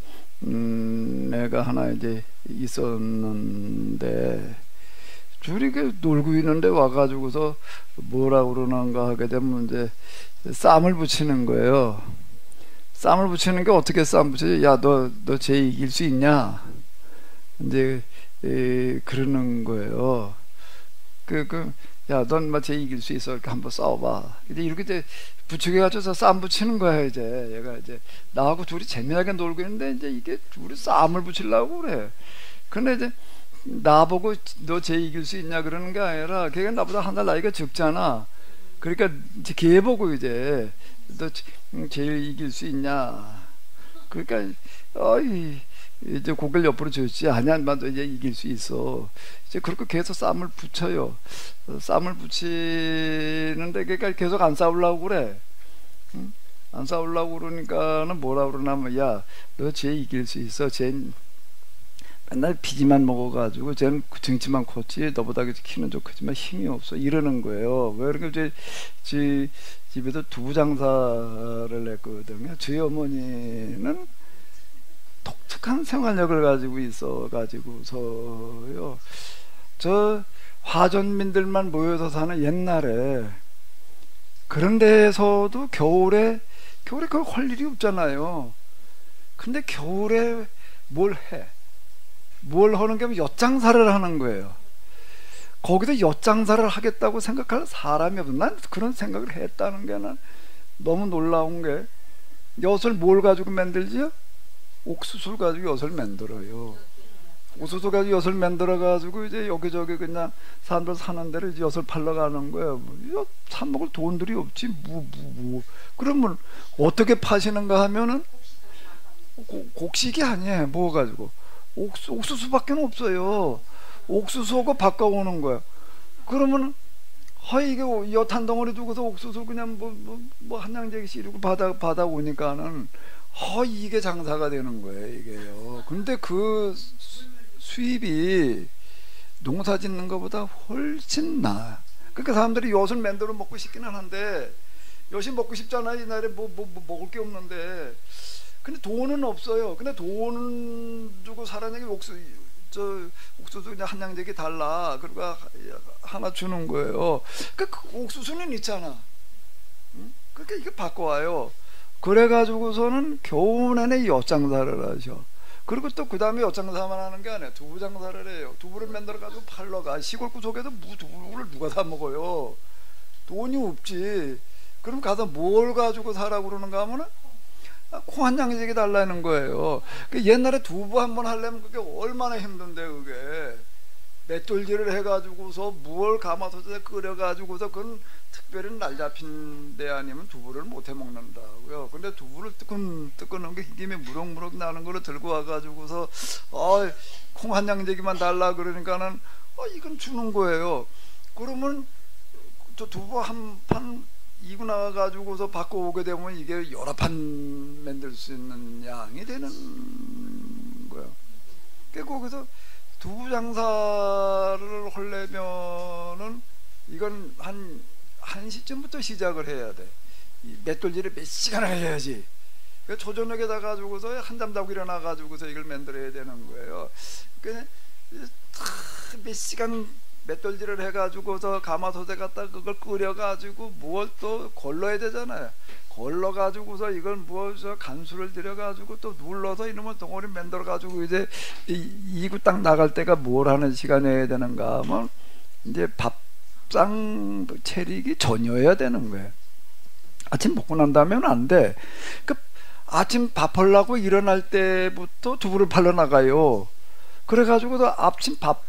애가 하나 이제 있었는데 둘이 그 놀고 있는데 와가지고서 뭐라 그러는가 하게 되면 이제 쌈을 붙이는 거예요. 쌈을 붙이는 게 어떻게 쌈 붙이지? 야, 너 쟤 이길 수 있냐? 이제 그러는 거예요. 야, 넌 뭐 쟤 이길 수 있어? 이렇게 한번 싸워봐. 근데 이렇게 이제 부추겨 가지고서 쌈 붙이는 거야 이제. 얘가 이제 나하고 둘이 재미나게 놀고 있는데 이제 이게 둘이 쌈을 붙이려고 그래. 근데 이제 나보고 너 쟤 이길 수 있냐 그러는 게 아니라 걔가 나보다 한 살 나이가 적잖아. 그러니까 이제 걔 보고 이제 너 제일 이길 수 있냐. 그러니까 이제 고개를 옆으로 줬지. 아니야, 너 이제 이길 수 있어. 이제 그렇게 계속 쌈을 붙여요. 쌈을 붙이는데 그러니까 계속 안 싸우려고 그래. 응? 안 싸우려고 그러니까는 뭐라 그러냐면 야, 너 쟤 이길 수 있어. 쟤 맨날 피지만 먹어가지고 쟤는 등치만 컸지 너보다 키는 좀 크지만 힘이 없어 이러는 거예요. 왜 그렇게 집에서 두부 장사를 했거든요. 저희 어머니는 독특한 생활력을 가지고 있어 가지고서요. 저 화전민들만 모여서 사는 옛날에 그런 데에서도 겨울에 거의 할 일이 없잖아요. 근데 겨울에 뭘 해? 뭘 하는 게 엿장사를 하는 거예요. 거기서 엿장사를 하겠다고 생각할 사람이 없어. 난 그런 생각을 했다는 게 난 너무 놀라운 게, 엿을 뭘 가지고 만들지요? 옥수수를 가지고 엿을 만들어요. 옥수수 가지고 엿을 만들어 가지고 이제 여기저기 그냥 사람들 사는 데로 이제 엿을 팔러 가는 거예요. 엿 사 먹을 돈들이 없지 그러면 어떻게 파시는가 하면은 곡식이 아니에요. 뭐 가지고 옥수수밖에 없어요. 옥수수하고 바꿔오는 거야. 그러면 이게 엿 한 덩어리 두고서 옥수수 그냥 뭐 한양재기씩 이러고 받아 오니까는 이게 장사가 되는 거예요, 이게요. 근데 그 수입이 농사 짓는 것보다 훨씬 나아. 그러니까 사람들이 엿을 만들어 먹고 싶기는 한데, 엿이 먹고 싶잖아요. 이날에 뭐 먹을 게 없는데. 근데 돈은 없어요. 근데 돈 주고 사라는 옥수수 그냥 한양재기 달라. 그리고 하나 주는 거예요. 그 옥수수는 있잖아. 응? 그러니까 이거 바꿔와요. 그래가지고서는 겨우 내내 엿장사를 하셔. 그리고 또 그 다음에 엿장사만 하는 게 아니에요. 두부 장사를 해요. 두부를 만들어가지고 팔러 가. 시골 구석에도 두부를 누가 사 먹어요? 돈이 없지. 그럼 가서 뭘 가지고 사라고 그러는가 하면은 콩 한 양씩 달라는 거예요. 옛날에 두부 한번 하려면 그게 얼마나 힘든데, 그게 맷돌질을 해가지고서 무얼 가마솥에 끓여가지고서 그건 특별히 날 잡힌 데 아니면 두부를 못 해 먹는다고요. 근데 두부를 뜨끈한 게 흰김이 무럭무럭 나는 거를 들고 와가지고서 콩 한 양재기만 달라 그러니까는 이건 주는 거예요. 그러면 저 두부 한 판 이고 나가가지고서 바꿔오게 되면 이게 여러 판 만들 수 있는 양이 되는 거예요. 거기서 두부 장사를 하려면은 이건 한 1시쯤부터 시작을 해야 돼. 이 맷돌질을 몇 시간을 해야지. 초저녁에 다 가지고서 한잠 자고 일어나 가지고서 이걸 만들어야 되는 거예요. 그러니까 몇 시간 맷돌질을 해가지고서 가마솥에 갖다 그걸 끓여가지고 무엇 또 걸러야 되잖아요. 걸러가지고서 이걸 무엇 간수를 들여가지고 또 눌러서 이놈을 덩어리 만들어가지고 이제 이구 딱 나갈 때가 뭘 하는 시간이어야 되는가 하면 이제 밥상 차리기 전이어야 되는 거예요. 아침 먹고 난 다음에는 안 돼. 그 아침 밥 하려고 일어날 때부터 두부를 팔러 나가요. 그래가지고도 아침 밥상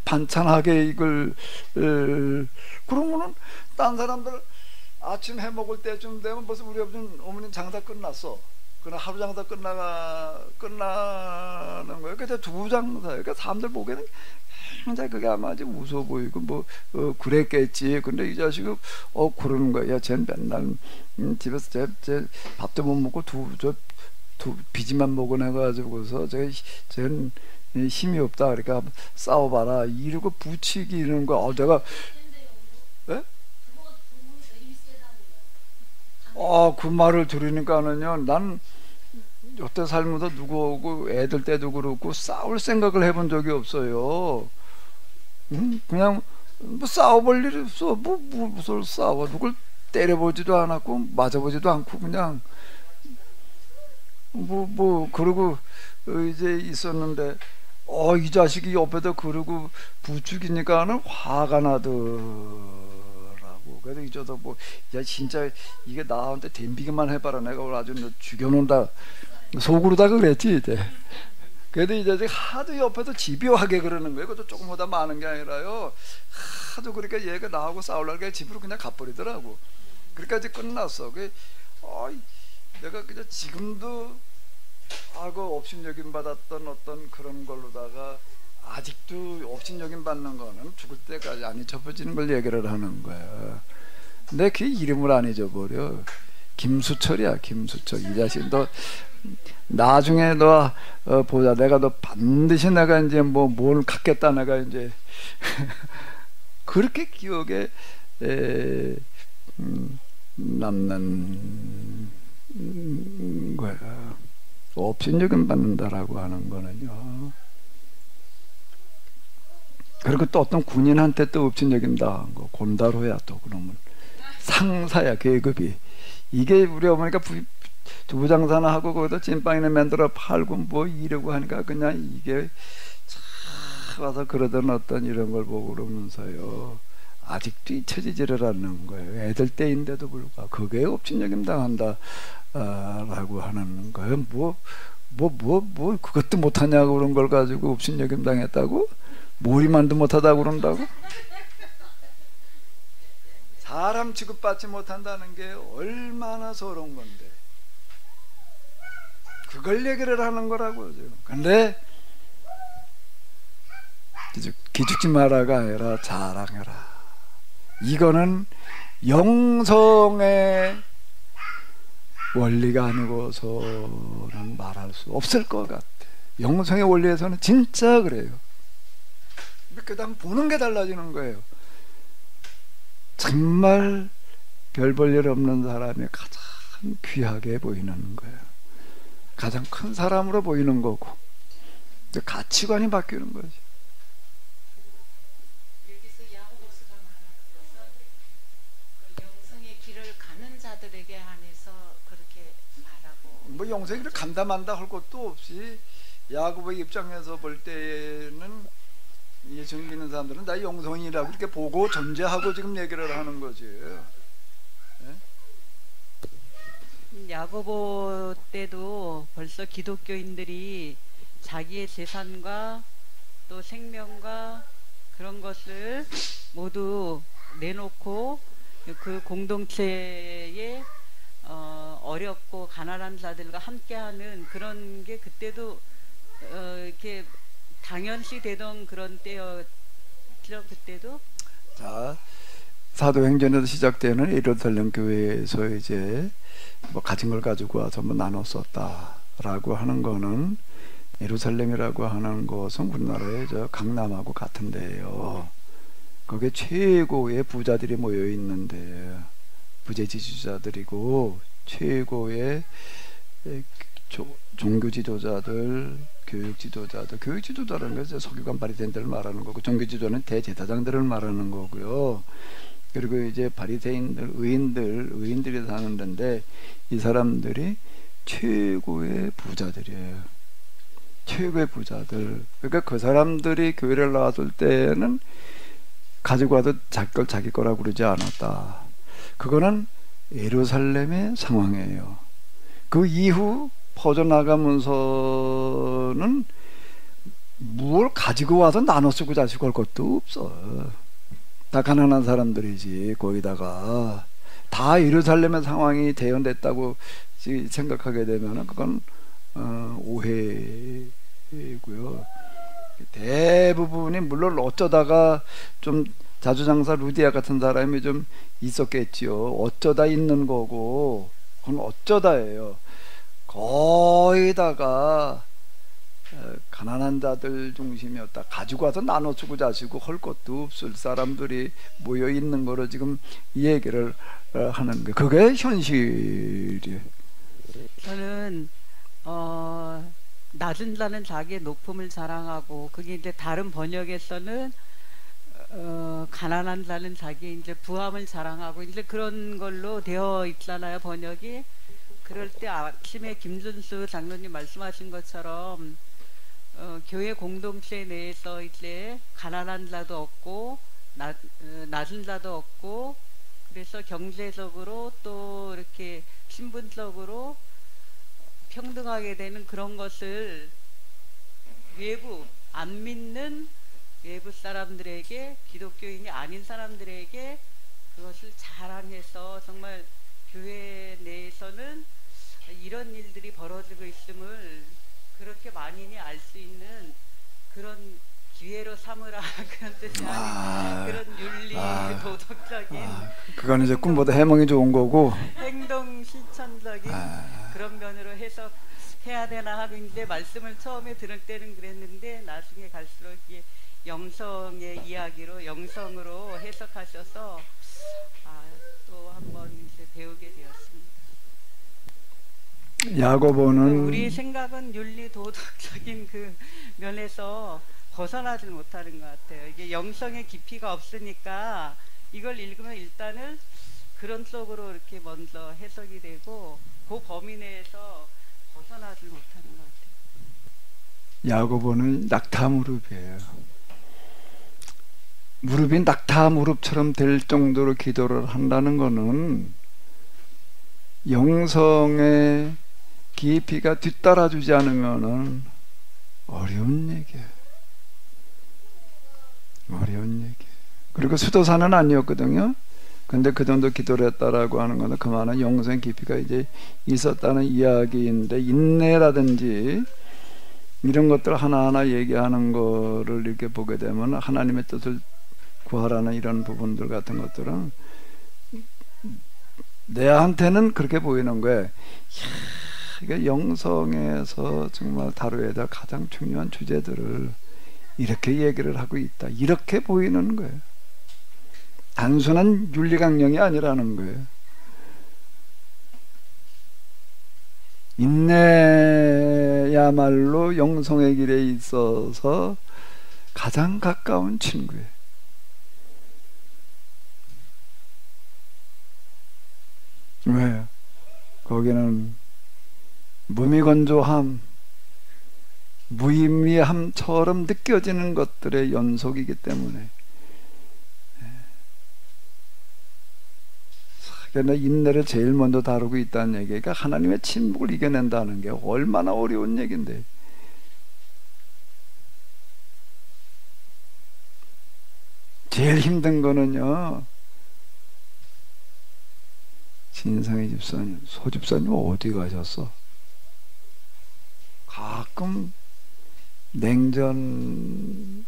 반찬하게 이걸 그러면은 딴 사람들 아침 해 먹을 때쯤 되면 벌써 우리 어머님 장사 끝났어. 그러나 하루 장사 끝나는 거예요. 그래서 두부 장사. 그러니까 사람들 보기에는 굉장히 그게 아마 좀 웃어 보이고 그랬겠지. 근데 이 자식은 그러는 거야. 쟤는 맨날 집에서 쟤 밥도 못 먹고 두 비지만 먹어내가지고서 쟤는 힘이 없다. 그러니까 싸워봐라. 이러고 부치기 이러는 거야. 내가 예? 그 말을 들으니까는요, 난 여태 살면서 누구하고 애들 때도 그렇고 싸울 생각을 해본 적이 없어요. 그냥 싸워볼 일이 없어. 무슨 싸워. 누굴 때려보지도 않았고 맞아보지도 않고 그냥 그러고 이제 있었는데 이 자식이 옆에다 그러고 부추기니까는 화가 나더라고. 그래서 이저도 야 진짜 이게 나한테 덤비기만 해봐라. 내가 오늘 아주 죽여놓는다. 속으로다가 그랬지 이제. 그래도 이제 하도 옆에서 집요하게 그러는 거예요. 그것도 조금보다 많은 게 아니라요. 하도 그러니까 얘가 나하고 싸우려고 집으로 그냥 가버리더라고. 그러니까 이제 끝났어. 내가 그냥 지금도 그 업신여김 받았던 어떤 그런 걸로다가 아직도 업신여김 받는 거는 죽을 때까지 안 잊혀버리는 걸 얘기를 하는 거야. 근데 그 이름을 안 잊어버려. 김수철이야. 김수철. 이 자식 너 나중에 너 보자. 내가 너 반드시 내가 이제 뭘 갖겠다. 내가 이제 그렇게 기억에 남는 거야. 업신여김 받는다라고 하는 거는요. 그리고 또 어떤 군인한테 또 업신여김 당한 거 곤다로야. 또 그러면 상사야. 계급이. 이게 우리 어머니가 두부 장사나 하고 거기다 찐빵이나 만들어 팔고 이러고 하니까 그냥 이게 와서 그러던 어떤 이런 걸 보고 그러면서요. 아직도 잊혀지지를 않는 거예요. 애들 때인데도 불구하고 그게 업신여김 당한다 라고 하는 거예요. 뭐 그것도 못하냐고 그런 걸 가지고 업신여김 당했다고? 모리만도 못하다고 그런다고? 사람 취급받지 못한다는 게 얼마나 서러운 건데 그걸 얘기를 하는 거라고요. 근데 기죽지 마라가 아니라 자랑해라. 이거는 영성의 원리가 아니고서는 말할 수 없을 것 같아. 영성의 원리에서는 진짜 그래요. 그다음 보는 게 달라지는 거예요. 정말 별 볼 일 없는 사람이 가장 귀하게 보이는 거예요. 가장 큰 사람으로 보이는 거고 가치관이 바뀌는 거죠. 여기서 야고보스가 말하는 것은 그 영성의 길을 가는 자들에게 한해서 그렇게 말하고 뭐 영성의 길을 간다 만다 할 것도 없이 야고보의 입장에서 볼 때는 예수 믿는 사람들은 나 영성이라고 이렇게 보고 전제하고 지금 얘기를 하는 거지. 야고보 때도 벌써 기독교인들이 자기의 재산과 또 생명과 그런 것을 모두 내놓고 그 공동체에 어렵고 가난한 자들과 함께하는 그런 게 그때도 이렇게 당연시 되던 그런 때였죠. 그때도. 자, 사도행전에서 시작되는 예루살렘 교회에서 이제 뭐 가진 걸 가지고 와서 뭐 나눴었다라고 하는 거는 예루살렘이라고 하는 것은 우리나라의 저 강남하고 같은데요. 거기에 최고의 부자들이 모여 있는데 부재지주자들이고 최고의 종교 지도자들, 교육 지도자들, 교육 지도자라는 것은 석유관 바리새인들을 말하는 거고 종교 지도자는 대제사장들을 말하는 거고요. 그리고 이제 바리새인들, 의인들이 사는 데인데 이 사람들이 최고의 부자들이에요. 최고의 부자들. 그러니까 그 사람들이 교회를 나왔을 때는 가지고 와도 자기 걸 자기 거라고 그러지 않았다. 그거는 예루살렘의 상황이에요. 그 이후 퍼져나가면서는 뭘 가지고 와서 나눠 쓰고 자시고 할 것도 없어. 다 가난한 사람들이지. 거기다가 다 예루살렘의 상황이 대연됐다고 생각하게 되면 그건 오해고요. 대부분이 물론 어쩌다가 좀 자주장사 루디아 같은 사람이 좀 있었겠지요. 어쩌다 있는 거고 그건 어쩌다예요. 거의다가 가난한 자들 중심이었다. 가지고 와서 나눠 주고 자시고 할 것도 없을 사람들이 모여 있는 거로 지금 이 얘기를 하는 게 그게 현실이에요. 저는 낮은 자는 자기의 높음을 자랑하고 그게 이제 다른 번역에서는 가난한 자는 자기의 이제 부함을 자랑하고 이제 그런 걸로 되어 있잖아요, 번역이. 그럴 때 아침에 김준수 장로님 말씀하신 것처럼 교회 공동체 내에서 이제 가난한 자도 없고 낮은 자도 없고 그래서 경제적으로 또 이렇게 신분적으로 평등하게 되는 그런 것을 외부 안 믿는 외부 사람들에게 기독교인이 아닌 사람들에게 그것을 자랑해서 정말 교회 내에서는 이런 일들이 벌어지고 있음을 그렇게 만인이 알 수 있는 그런 기회로 삼으라 그런 뜻이 아닌 그런 윤리 도덕적인 그건 이제 꿈보다 해몽이 좋은 거고 행동 실천적인 그런 면으로 해석해야 되나 하고 이제 말씀을 처음에 들을 때는 그랬는데 나중에 갈수록 이게 영성의 이야기로 영성으로 해석하셔서 또 한번 이제 배우게 되었습니다. 야고보는 우리의 생각은 윤리 도덕적인 그 면에서 벗어나지 못하는 것 같아요. 이게 영성의 깊이가 없으니까 이걸 읽으면 일단은 그런 쪽으로 이렇게 먼저 해석이 되고 그 범위 내에서 벗어나지 못하는 것 같아요. 야고보는 낙타무릎이에요. 무릎이 낙타 무릎처럼 될 정도로 기도를 한다는 것은 영성의 깊이가 뒤따라주지 않으면은 어려운 얘기예요. 어려운 얘기. 그리고 수도사는 아니었거든요. 근데 그 정도 기도를 했다라고 하는 것은 그만한 영성의 깊이가 이제 있었다는 이야기인데, 인내라든지 이런 것들 하나하나 얘기하는 거를 이렇게 보게 되면 하나님의 뜻을 구하라는 이런 부분들 같은 것들은 내한테는 그렇게 보이는 거예요. 이게 영성에서 정말 다루어야 될 가장 중요한 주제들을 이렇게 얘기를 하고 있다, 이렇게 보이는 거예요. 단순한 윤리강령이 아니라는 거예요. 인내야말로 영성의 길에 있어서 가장 가까운 친구예요. 왜? 거기는 무미건조함, 무의미함처럼 느껴지는 것들의 연속이기 때문에, 그러나 인내를 제일 먼저 다루고 있다는 얘기가 하나님의 침묵을 이겨낸다는 게 얼마나 어려운 얘기인데, 제일 힘든 거는요, 진상의 집사님, 소집사님 어디 가셨어? 가끔 냉전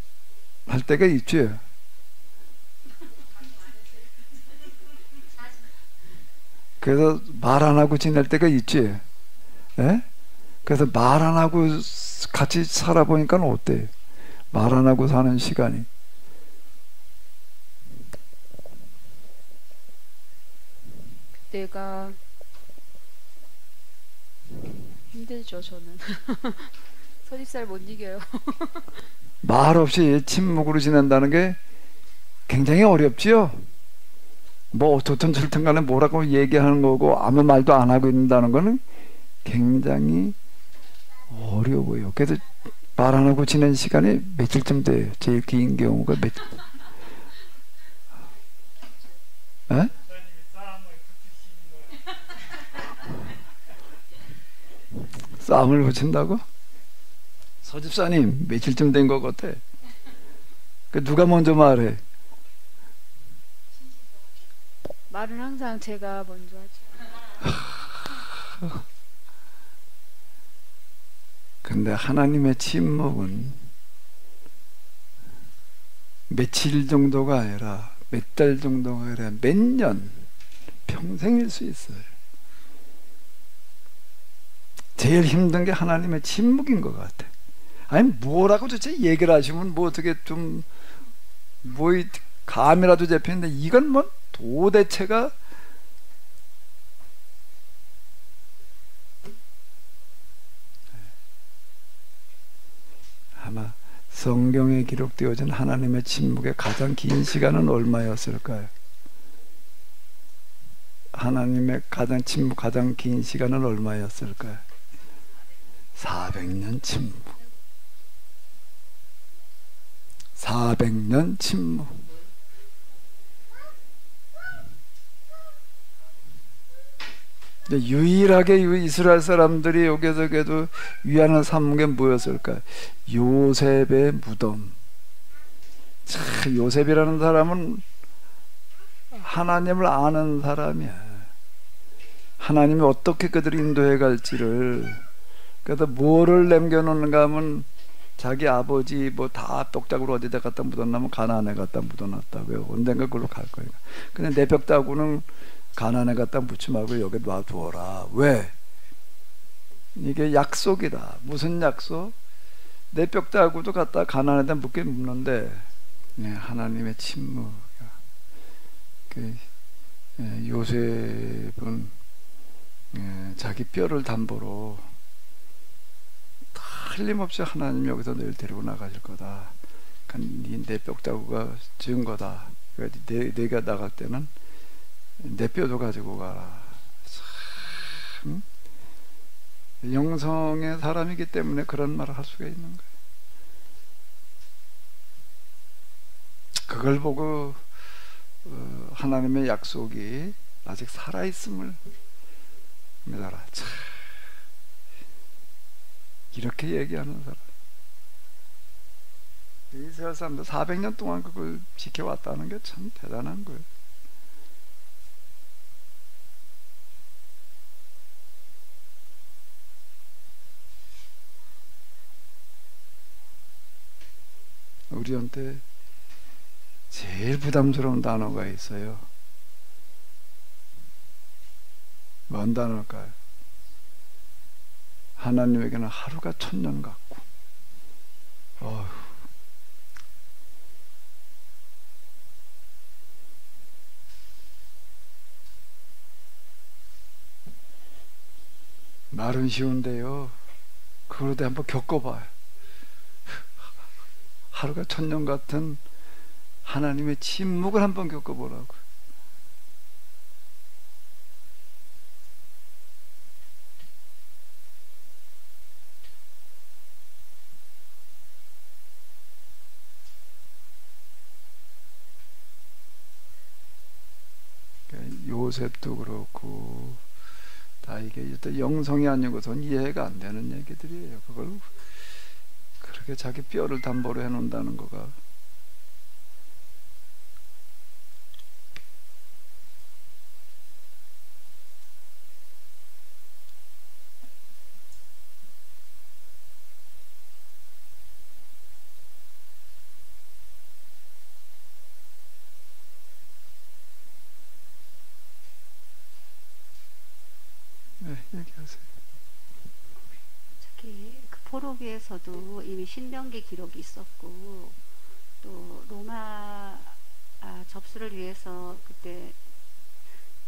할 때가 있지. 그래서 말 안 하고 지낼 때가 있지. 예? 그래서 말 안 하고 같이 살아보니까 어때? 말 안 하고 사는 시간이. 내가 힘들죠, 저는. 서집살 못 이겨요. 말 없이 침묵으로 지낸다는 게 굉장히 어렵지요. 뭐 좋든 싫든 간에 뭐라고 얘기하는 거고 아무 말도 안 하고 있는다는 거는 굉장히 어려워요. 그래서 말 안 하고 지낸 시간이 며칠쯤 돼요. 제일 긴 경우가 며칠. 에? 싸움을 붙인다고? 서집사님 며칠쯤 된 것 같아. 그 누가 먼저 말해? 말은 항상 제가 먼저 하죠. 근데 하나님의 침묵은 며칠 정도가 아니라 몇 달 정도가 아니라 몇 년, 평생일 수 있어요. 제일 힘든 게 하나님의 침묵인 것 같아. 아니 뭐라고 도대체 얘기를 하시면 뭐 어떻게 좀 뭐 감이라도 잡히는데, 이건 뭐 도대체가 아마 성경에 기록되어진 하나님의 침묵의 가장 긴 시간은 얼마였을까요? 하나님의 가장 침묵 가장 긴 시간은 얼마였을까요? 400년 침묵. 400년 침묵. 유일하게 이스라엘 사람들이 여기서 그래도 위안을 삼은 게 뭐였을까요? 요셉의 무덤. 참, 요셉이라는 사람은 하나님을 아는 사람이야. 하나님이 어떻게 그들을 인도해 갈지를. 그래서 뭐를 남겨놓는가 하면 자기 아버지 뭐 다 똑딱으로 어디다 갖다 묻었나면 가나안에 갖다 묻어놨다고요. 언젠가 그걸로 갈 거니까. 근데 내 벽다구는 가나안에 갖다 묻지 말고 여기 놔두어라. 왜? 이게 약속이다. 무슨 약속? 내 벽다구도 갖다 가나안에다 묻는데, 네, 하나님의 침묵. 요셉은 자기 뼈를 담보로 틀림없이 하나님 여기서 늘 데리고 나가실 거다. 그러니까 내 뼈다구가 지은 거다. 내가 나갈 때는 내 뼈도 가지고 가라. 참 영성의 사람이기 때문에 그런 말을 할 수가 있는 거예요. 그걸 보고 하나님의 약속이 아직 살아있음을 믿어라. 참, 이렇게 얘기하는 사람. 이스라엘 사람들 400년 동안 그걸 지켜왔다는 게 참 대단한 거예요. 우리한테 제일 부담스러운 단어가 있어요. 뭔 단어일까요? 하나님에게는 하루가 1000년 같고, 말은 쉬운데요, 그거라도 한번 겪어봐요. 하루가 1000년 같은 하나님의 침묵을 한번 겪어보라고. 요셉도 그렇고 다 이게 영성이 아니고선 이해가 안 되는 얘기들이에요. 그걸 그렇게 자기 뼈를 담보로 해놓는다는 거가. 네, 얘기하세요. 특히 그 포로기에서도 이미 신명기 기록이 있었고, 또 로마 접수를 위해서 그때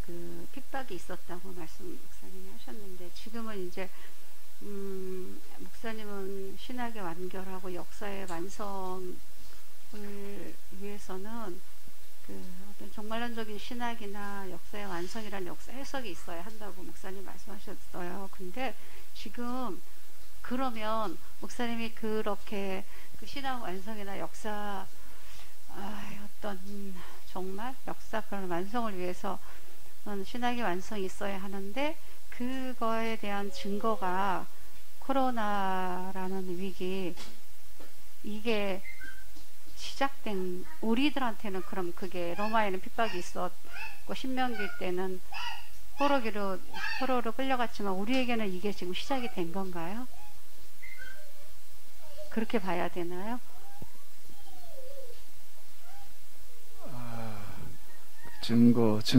그 핍박이 있었다고 목사님이 하셨는데, 지금은 이제 목사님은 신학의 완결하고 역사의 완성을 위해서는 그 어떤 종말론적인 신학이나 역사의 완성이라는 역사 해석이 있어야 한다고 목사님 말씀하셨어요. 근데 지금 그러면 목사님이 그렇게 그 신학 완성이나 역사 어떤 정말 역사 그런 완성을 위해서 신학의 완성이 있어야 하는데, 그거에 대한 증거가 코로나라는 위기, 이게 시작된 우리들한테는, 그럼 그게 로마에는 핍박이 있었고 신명기 때는 포로로 끌려갔지만 우리에게는 이게 지금 시작이 된 건가요? 그렇게 봐야 되나요? 증거로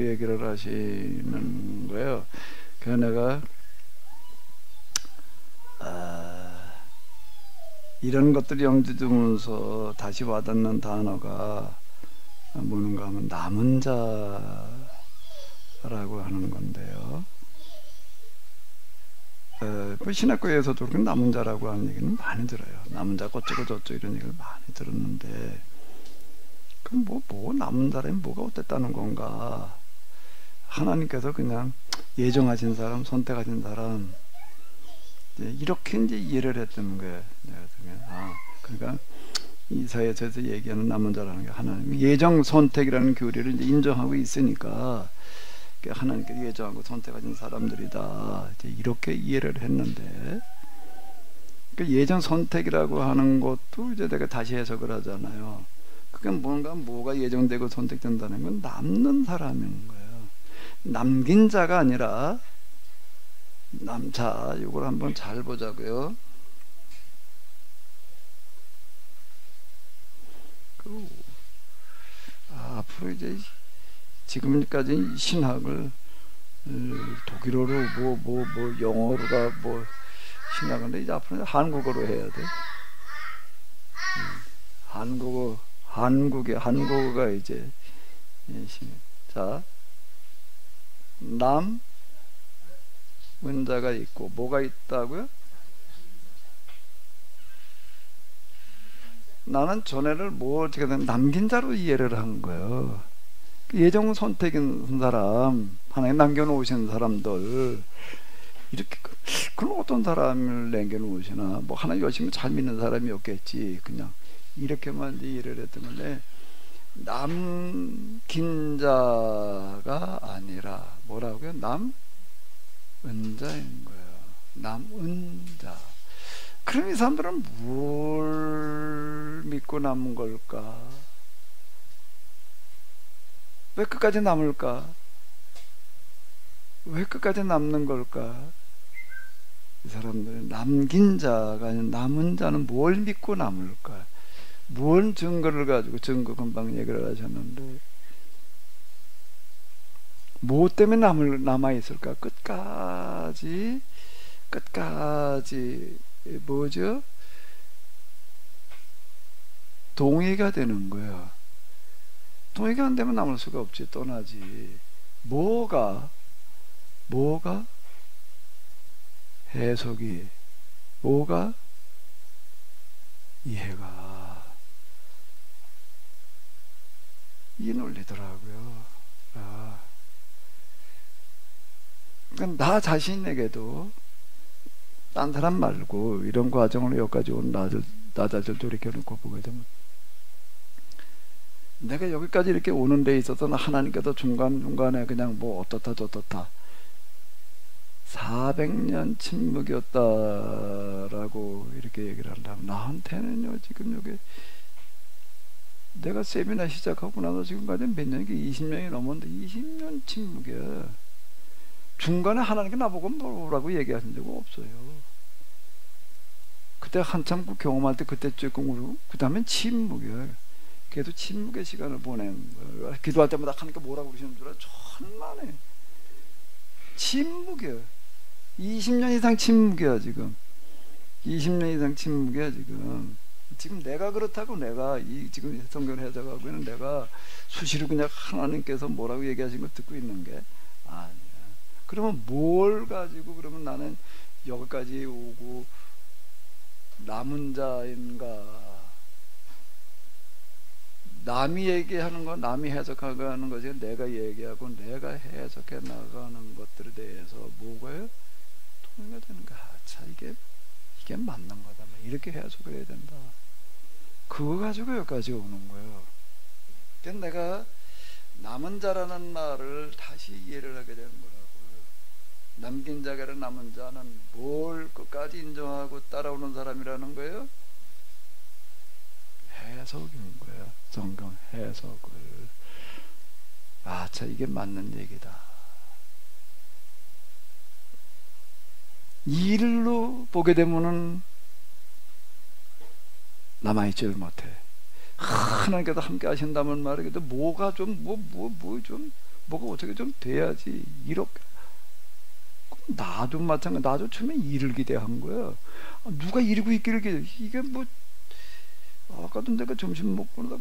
얘기를 하시는 거예요. 그래서 내가 이런 것들이 염두에 두면서 다시 와닿는 단어가 뭔가 하면 남은 자라고 하는 건데요. 신학교에서도 그렇게 남은 자라고 하는 얘기는 많이 들어요. 남은 자가 어쩌고 저쩌고 이런 얘기를 많이 들었는데, 그럼 뭐 남은 자라면 뭐가 어땠다는 건가? 하나님께서 그냥 예정하신 사람, 선택하신 사람, 이렇게 이제 이해를 했다는 거예요. 그러니까 이사야서에서 얘기하는 남은 자라는 게 하나님 예정 선택이라는 교리를 이제 인정하고 있으니까, 하나님께서 예정하고 선택하신 사람들이다, 이제 이렇게 이해를 했는데, 예정 선택이라고 하는 것도 이제 내가 다시 해석을 하잖아요. 그게 뭐가 예정되고 선택된다는 건 남는 사람인 거예요. 남긴 자가 아니라 자, 이걸 한번 잘 보자고요. 앞으로 이제 지금까지 신학을 독일어로 뭐 영어로가 뭐 신학인데, 이제 앞으로 한국어로 해야 돼. 한국어가 이제 자, 남 문자가 있고 뭐가 있다고요? 나는 전에를 어떻게든 남긴 자로 이해를 한 거예요. 예정 선택인 사람, 하나님 남겨놓으신 사람들, 이렇게 그럼 어떤 사람을 남겨놓으시나? 뭐 하나님 열심히 잘 믿는 사람이었겠지. 그냥 이렇게만 이제 이해를 했던 건데, 남긴 자가 아니라 뭐라고요? 남은 자인 거예요. 남은 자. 그럼 이 사람들은 뭘 믿고 남은 걸까? 왜 끝까지 남을까? 왜 끝까지 남는 걸까? 이 사람들은 남긴 자가 아니라 남은 자는 뭘 믿고 남을까? 무슨 증거를 가지고, 증거 금방 얘기를 하셨는데, 뭐 때문에 남아있을까? 끝까지 뭐죠? 동의가 되는 거야. 동의가 안 되면 남을 수가 없지. 떠나지. 뭐가 해석이, 뭐가 이해가, 이 논리더라고요. 그러니까 나 자신에게도 딴 사람 말고 이런 과정을 여기까지 온 나 자신을 돌이켜놓고 보게 되면, 내가 여기까지 이렇게 오는 데 있어서는 하나님께서 중간중간에 그냥 뭐 어떻다 저떻다 400년 침묵이었다라고 이렇게 얘기를 한다면, 나한테는요 지금 여기 내가 세미나 시작하고 나서 지금까지 몇 년이게 20년이 넘었는데 20년 침묵이야. 중간에 하나님께 나보고 뭐라고 얘기하신 적 없어요. 그때 한참 그 경험할 때 그때 조금 그러고, 그 다음엔 침묵이야. 걔도 침묵의 시간을 보낸 거야. 기도할 때마다 하나님께 뭐라고 그러시는 줄 알아? 천만에 침묵이야. 20년 이상 침묵이야 지금. 20년 이상 침묵이야 지금. 지금 내가 그렇다고, 내가 이 지금 성경을 해석하고 있는 내가 수시로 그냥 하나님께서 뭐라고 얘기하신 걸 듣고 있는 게 아니야. 그러면 뭘 가지고 그러면 나는 여기까지 오고 남은 자인가? 남이 얘기하는 건 남이 해석하는 거지, 내가 얘기하고 내가 해석해 나가는 것들에 대해서 뭐가요? 통일가 되는 거야. 자, 이게 맞는 거다. 이렇게 해석을 해야 된다. 그거 가지고 여기까지 오는 거예요. 그러니까 내가 남은 자라는 말을 다시 이해를 하게 되는 거라고요. 남긴 자가 아니라 남은 자는 뭘 끝까지 인정하고 따라오는 사람이라는 거예요? 해석인 거예요. 성경 해석을. 자, 이게 맞는 얘기다. 이 일로 보게 되면은 남아있지를 못해. 하나님께서 함께 하신다면 말이겠도 뭐가 좀 뭐가 어떻게 좀 돼야지. 이렇게 나도 마찬가지. 나도 처음에 일을 기대한 거야. 누가 이러고 있기를 기대. 이게 뭐 아까도 내가 점심 먹고 나서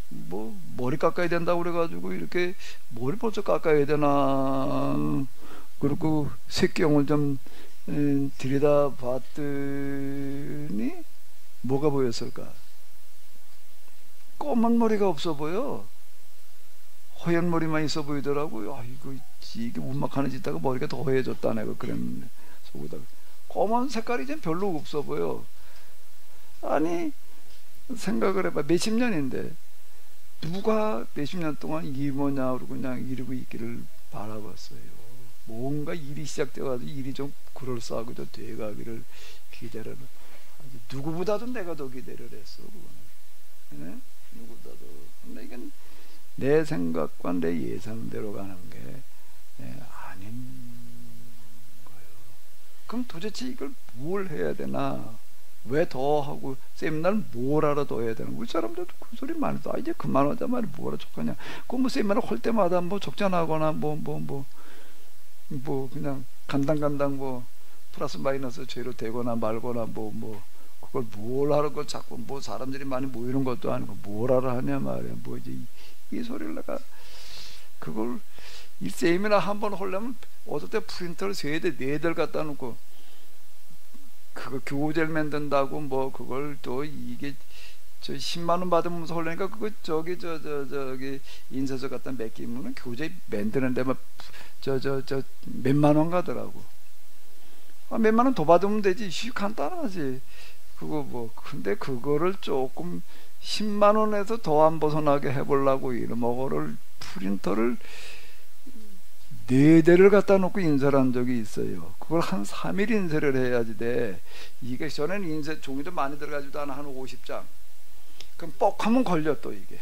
뭐 머리 깎아야 된다고 그래가지고 이렇게 머리 벌써 깎아야 되나, 그리고 색경을 좀 들여다 봤더니 뭐가 보였을까? 검은 머리가 없어 보여. 허연 머리만 있어 보이더라고요. 이게 운막하는 짓다가 머리가 더 허해졌다 내가 그랬는데, 속에다가 검은 색깔이 좀 별로 없어 보여. 아니 생각을 해봐. 몇십 년인데 누가 몇십 년 동안 이게 뭐냐고 그냥 이러고 있기를 바라봤어요. 뭔가 일이 시작되어가지고 일이 좀 그럴싸하고 좀 돼가기를 기대를, 누구보다도 내가 더 기대를 했어. 그거는. 네? 누구보다도. 근데 이건 내 생각과 내 예상대로 가는 게 아닌 거예요. 그럼 도대체 이걸 뭘 해야 되나? 왜 더 하고, 세미나를 뭘 알아 더 해야 되나? 우리 사람들도 그 소리 많이 써. 이제 그만하자 말이 뭐라 족하냐. 뭐 세미나 할 때마다 뭐 적잖하거나 뭐 그냥 간당 뭐 플러스 마이너스 죄로 되거나 말거나 뭐 그걸 뭘 하는 걸 자꾸 뭐 사람들이 많이 모이는 것도 아니고 뭘 알아 하냐 말이야. 뭐 이제 이 소리를 내가 그걸 이 세미나 한번 하려면 어떨 때 프린터를 3대 4대를 갖다 놓고 그거 교재를 만든다고 뭐 그걸 또 이게 저 10만 원 받으면서 하려니까 그거 저기 인쇄소 갖다 맡기면은 교재 만드는데 막 몇만 원 가더라고. 몇만 원 더 받으면 되지. 간단하지. 그거 뭐 근데 그거를 조금 10만 원에서 더 안 벗어나게 해보려고 이러먹어를 프린터를 4대를 갖다 놓고 인쇄를 한 적이 있어요. 그걸 한 3일 인쇄를 해야지 돼. 이게 전에는 인쇄 종이도 많이 들어가지도 않아. 한 50장. 그럼 뻑 하면 걸려. 또 이게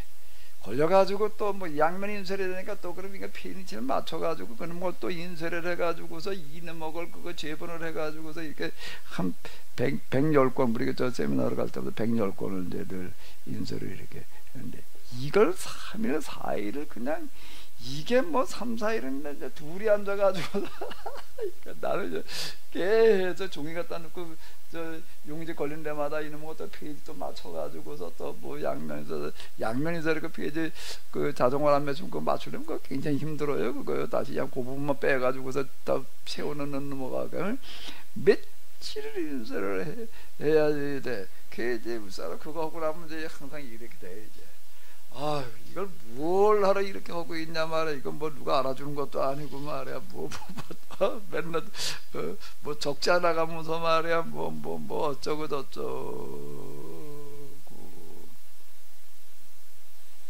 걸려가지고 또 뭐 양면 인쇄를 해야 되니까 또 그럼 이거 페인치를 맞춰가지고 그런 걸 또 인쇄를 해가지고서 이너먹을 그거 재본을 해가지고서 이렇게 한 110권, 우리가 저 세미나를 갈 때부터 110권을 이제 늘 인쇄를 이렇게 했는데, 이걸 3일 4일을 그냥, 이게 뭐 3, 4일은 이제 둘이 앉아가지고 나는 이제 깨해서 종이 갖다 놓고 저 용지 걸린 데마다 이놈 것도 페이지 또 맞춰가지고서 또 뭐 양면에서 이렇게 페이지 그 자동화 한 매좀 그 맞추려면 그거 굉장히 힘들어요. 그거요. 다시 그냥 그 부분만 빼가지고서 다 세워놓는 넘어가가 며칠을 인쇄를 해야지 돼. 그게 이제 우리사람 그거 하고 나면 이제 항상 이렇게 돼 이제. 아, 이걸 뭘 하러 이렇게 하고 있냐 말이야. 이건 뭐 누가 알아주는 것도 아니고 말이야. 맨날 뭐 적자 나가면서 말이야. 뭐 어쩌고 저쩌고.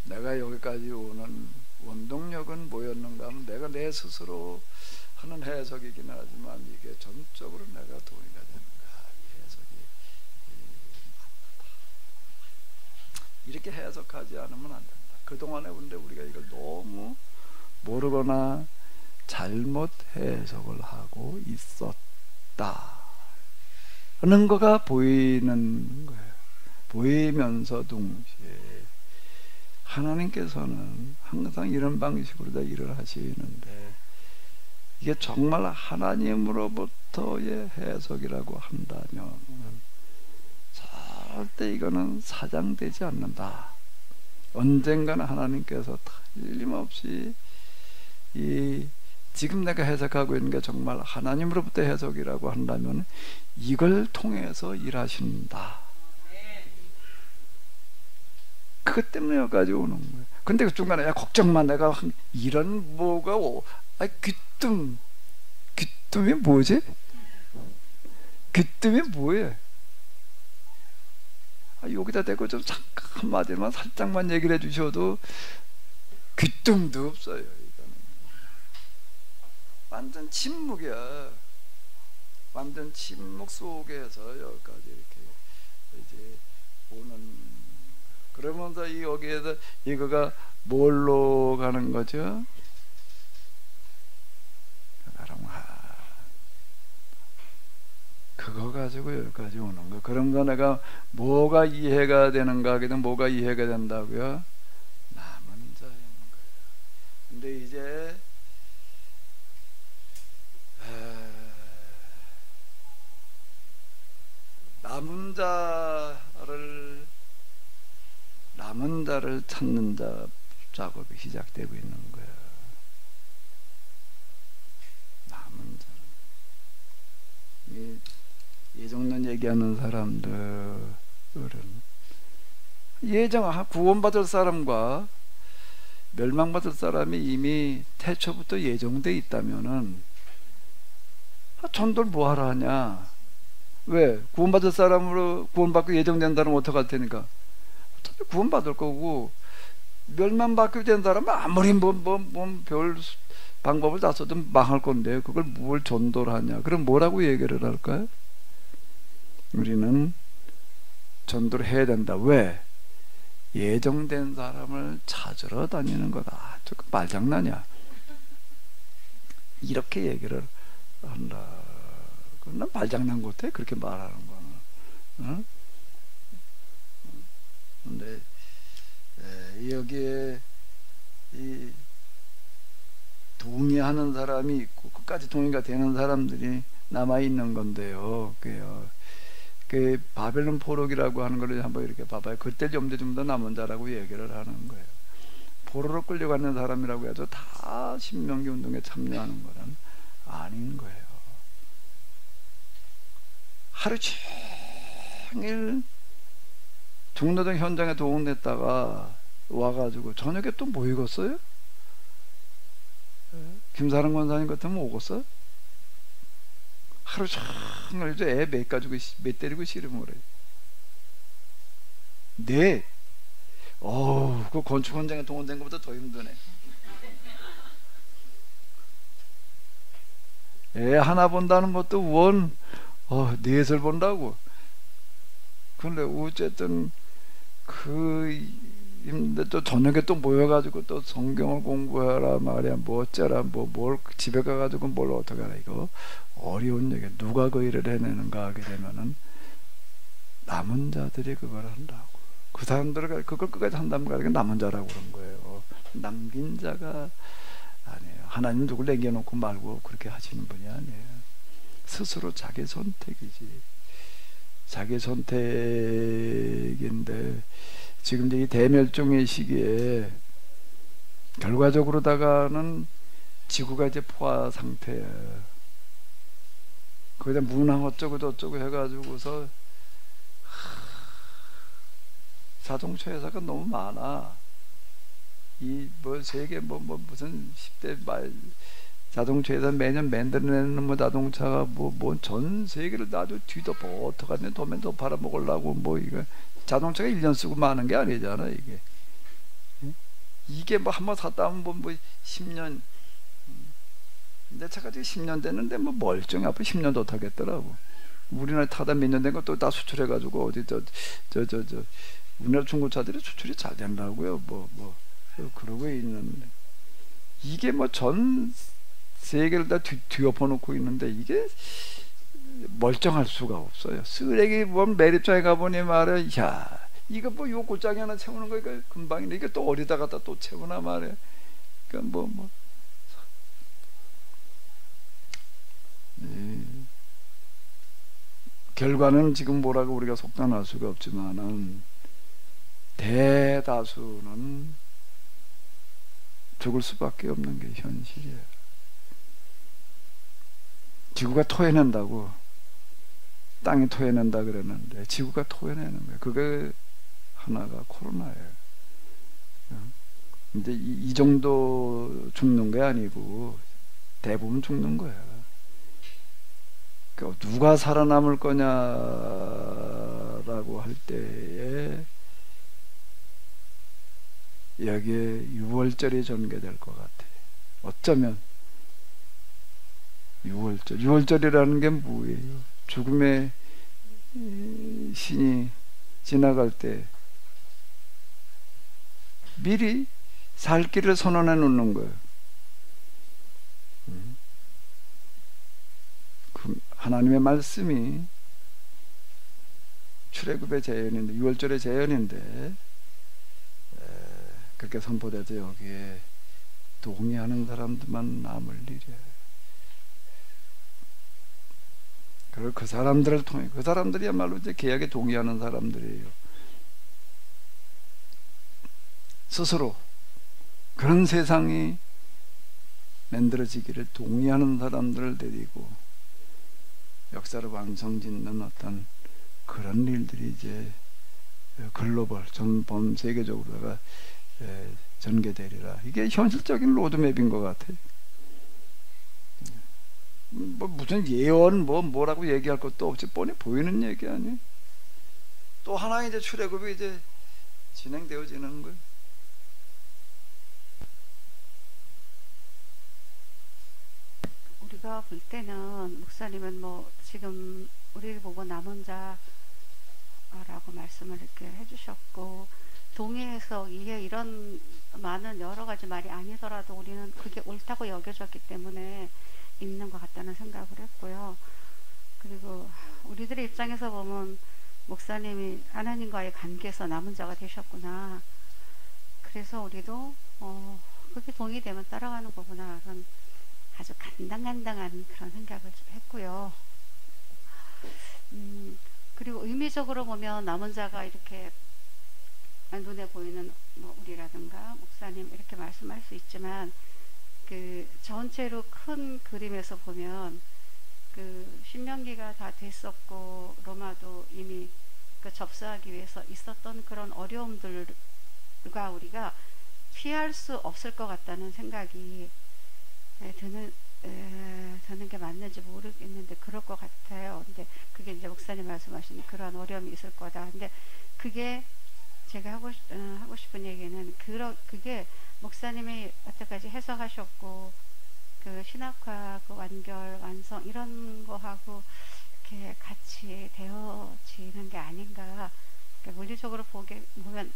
내가 여기까지 오는 원동력은 뭐였는가 하면 내가 내 스스로 하는 해석이긴 하지만 이게 전적으로 내가 동의가 되는가, 이 해석이 이렇게 해석하지 않으면 안 된다. 그동안에 근데 우리가 이걸 너무 모르거나 잘못 해석을 하고 있었다 하는 거가 보이는 거예요. 보이면서 동시에 하나님께서는 항상 이런 방식으로 다 일을 하시는데, 이게 정말 하나님으로부터의 해석이라고 한다면 절대 이거는 사장되지 않는다. 언젠가는 하나님께서 틀림없이 이 지금 내가 해석하고 있는 게 정말 하나님으로부터 해석이라고 한다면 이걸 통해서 일하신다. 그것 때문에 여기까지 오는 거예요. 근데 그 중간에 야 걱정마, 내가 이런 뭐가 귀뜸이 뭐지? 귀뜸이 뭐예요? 여기다 대고 좀 잠깐 한마디만 살짝만 얘기를 해주셔도 귀뜸도 없어요. 이거는 완전 침묵이야. 완전 침묵 속에서 여기까지 이렇게 이제 오는. 그러면서 여기에서 이거가 뭘로 가는 거죠? 그거 가지고 여기까지 오는 거. 그러면서 내가 뭐가 이해가 되는가 하게 되면 뭐가 이해가 된다고요? 남은 자인 거예요. 근데 이제 남은 자를 찾는 작업이 시작되고 있는 거예요. 남은 자. 예정론 얘기하는 사람들은 구원받을 사람과 멸망받을 사람이 이미 태초부터 예정돼 있다면은 전도를 뭐하러 하냐? 왜? 구원받을 사람으로 구원받고 예정된 사람은 어떡할 테니까 어차피 구원받을 거고, 멸망받게 된 사람은 아무리 별 방법을 다 써도 망할 건데 그걸 뭘 전도를 하냐? 그럼 뭐라고 얘기를 할까요? 우리는 전도를 해야 된다. 왜? 예정된 사람을 찾으러 다니는 거다. 조금 말장난이야. 이렇게 얘기를 한다. 난 말장난 같아. 그렇게 말하는 거는. 응? 근데 여기에 이 동의하는 사람이 있고 끝까지 동의가 되는 사람들이 남아 있는 건데요. 그 바벨론 포로기라고 하는 걸 한번 이렇게 봐봐요. 그때 좀 더 남은 자라고 얘기를 하는 거예요. 포로로 끌려가는 사람이라고 해도 다 신명기 운동에 참여하는 거는 아닌 거예요. 하루 종일 중노동 현장에 동원됐다가 와가지고 저녁에 또 뭐 읽었어요? 김사랑 권사님 같으면 오겠어요? 하루 종일 애 매 가지고 매 때리고 씨름을 해요. 그 건축 현장에 동원된 것보다 더 힘드네. 애 하나 본다는 것도 넷을 본다고. 근데 어쨌든 근데 또 저녁에 또 모여가지고 또 성경을 공부하라 말이야, 뭐 어쩌라, 뭘 집에 가가지고 뭘 어떻게 하라. 이거 어려운 얘기. 누가 그 일을 해내는가 하게 되면은 남은 자들이 그걸 한다고. 그 사람들을 그걸 끝까지 한다면 가지고 남은 자라고 그런 거예요. 남긴 자가 아니에요. 하나님 누굴 남겨놓고 말고 그렇게 하시는 분이 아니에요. 스스로 자기 선택이지. 자기 선택인데 지금 이 대멸종의 시기에 결과적으로다가는 지구가 이제 포화 상태예요. 거기다 문항 어쩌고 저쩌고 해가지고서 자동차 회사가 너무 많아. 이 세계 무슨 10대 말 자동차 회사 매년 만들어내는 자동차가 전 세계를 아주 뒤덮어 어떡하냐 도면 더 팔아먹으려고 이거 자동차가 1년 쓰고 마는 게 아니잖아. 이게 한번 샀다 하면 10년. 내 차가 지금 10년 됐는데 멀쩡히 앞으로 10년 더 타겠더라고. 우리나라 타다 몇 년 된 것도 다 수출해가지고 어디 우리나라 중고차들이 수출이 잘 된다고요. 그러고 있는데 이게 전 세계를 다 뒤엎어 놓고 있는데 이게 멀쩡할 수가 없어요. 쓰레기 매립장에 가보니 말이야, 야 이거 요 고장이 하나 채우는 거 이거 금방인데 이게 또 어디다 갖다 또 채우나 말이야. 그러니까 결과는 지금 뭐라고 우리가 속단할 수가 없지만은 대다수는 죽을 수밖에 없는 게 현실이에요. 지구가 토해낸다고, 땅이 토해낸다 그랬는데 지구가 토해내는 거예요. 그게 하나가 코로나예요. 근데 이 정도 죽는 게 아니고 대부분 죽는 거예요. 그러니까 누가 살아남을 거냐라고 할 때에 여기에 유월절이 전개될 것 같아요. 어쩌면 유월절이라는 게 뭐예요? 죽음의 신이 지나갈 때 미리 살 길을 선언해 놓는 거예요. 하나님의 말씀이 출애굽의 재현인데, 유월절의 재현인데 그렇게 선포돼서 여기에 동의하는 사람들만 남을 일이에요. 그리고 그 사람들을 통해, 그 사람들이야말로 이제 계약에 동의하는 사람들이에요. 스스로 그런 세상이 만들어지기를 동의하는 사람들을 데리고 역사를 완성짓는 어떤 그런 일들이 이제 글로벌 전 세계적으로다가 전개되리라. 이게 현실적인 로드맵인 것 같아요. 무슨 예언 뭐라고 얘기할 것도 없이 뻔히 보이는 얘기 아니에요. 또 하나 이제 출애굽이 이제 진행되어지는 거예요. 우리가 볼 때는 목사님은 지금 우리를 보고 남은 자라고 말씀을 이렇게 해주셨고, 동의해서 이게 이런 많은 여러 가지 말이 아니더라도 우리는 그게 옳다고 여겨졌기 때문에 있는 것 같다는 생각을 했고요. 그리고 우리들의 입장에서 보면 목사님이 하나님과의 관계에서 남은 자가 되셨구나. 그래서 우리도 그게 동의되면 따라가는 거구나. 그런 아주 간당간당한 그런 생각을 좀 했고요. 그리고 의미적으로 보면 남은 자가 이렇게 눈에 보이는 우리라든가 목사님 이렇게 말씀할 수 있지만, 그 전체로 큰 그림에서 보면 그 신명기가 다 됐었고 로마도 이미 그 접수하기 위해서 있었던 그런 어려움들과 우리가 피할 수 없을 것 같다는 생각이 드는 게 맞는지 모르겠는데 그럴 것 같아요. 근데 그게 이제 목사님 말씀하신 그런 어려움이 있을 거다. 근데 그게 제가 하고 싶은 얘기는 그게 목사님이 여태까지 해석하셨고 그 신학과 그 완결 완성 이런 거하고 이렇게 같이 되어지는 게 아닌가. 그러니까 물리적으로 보면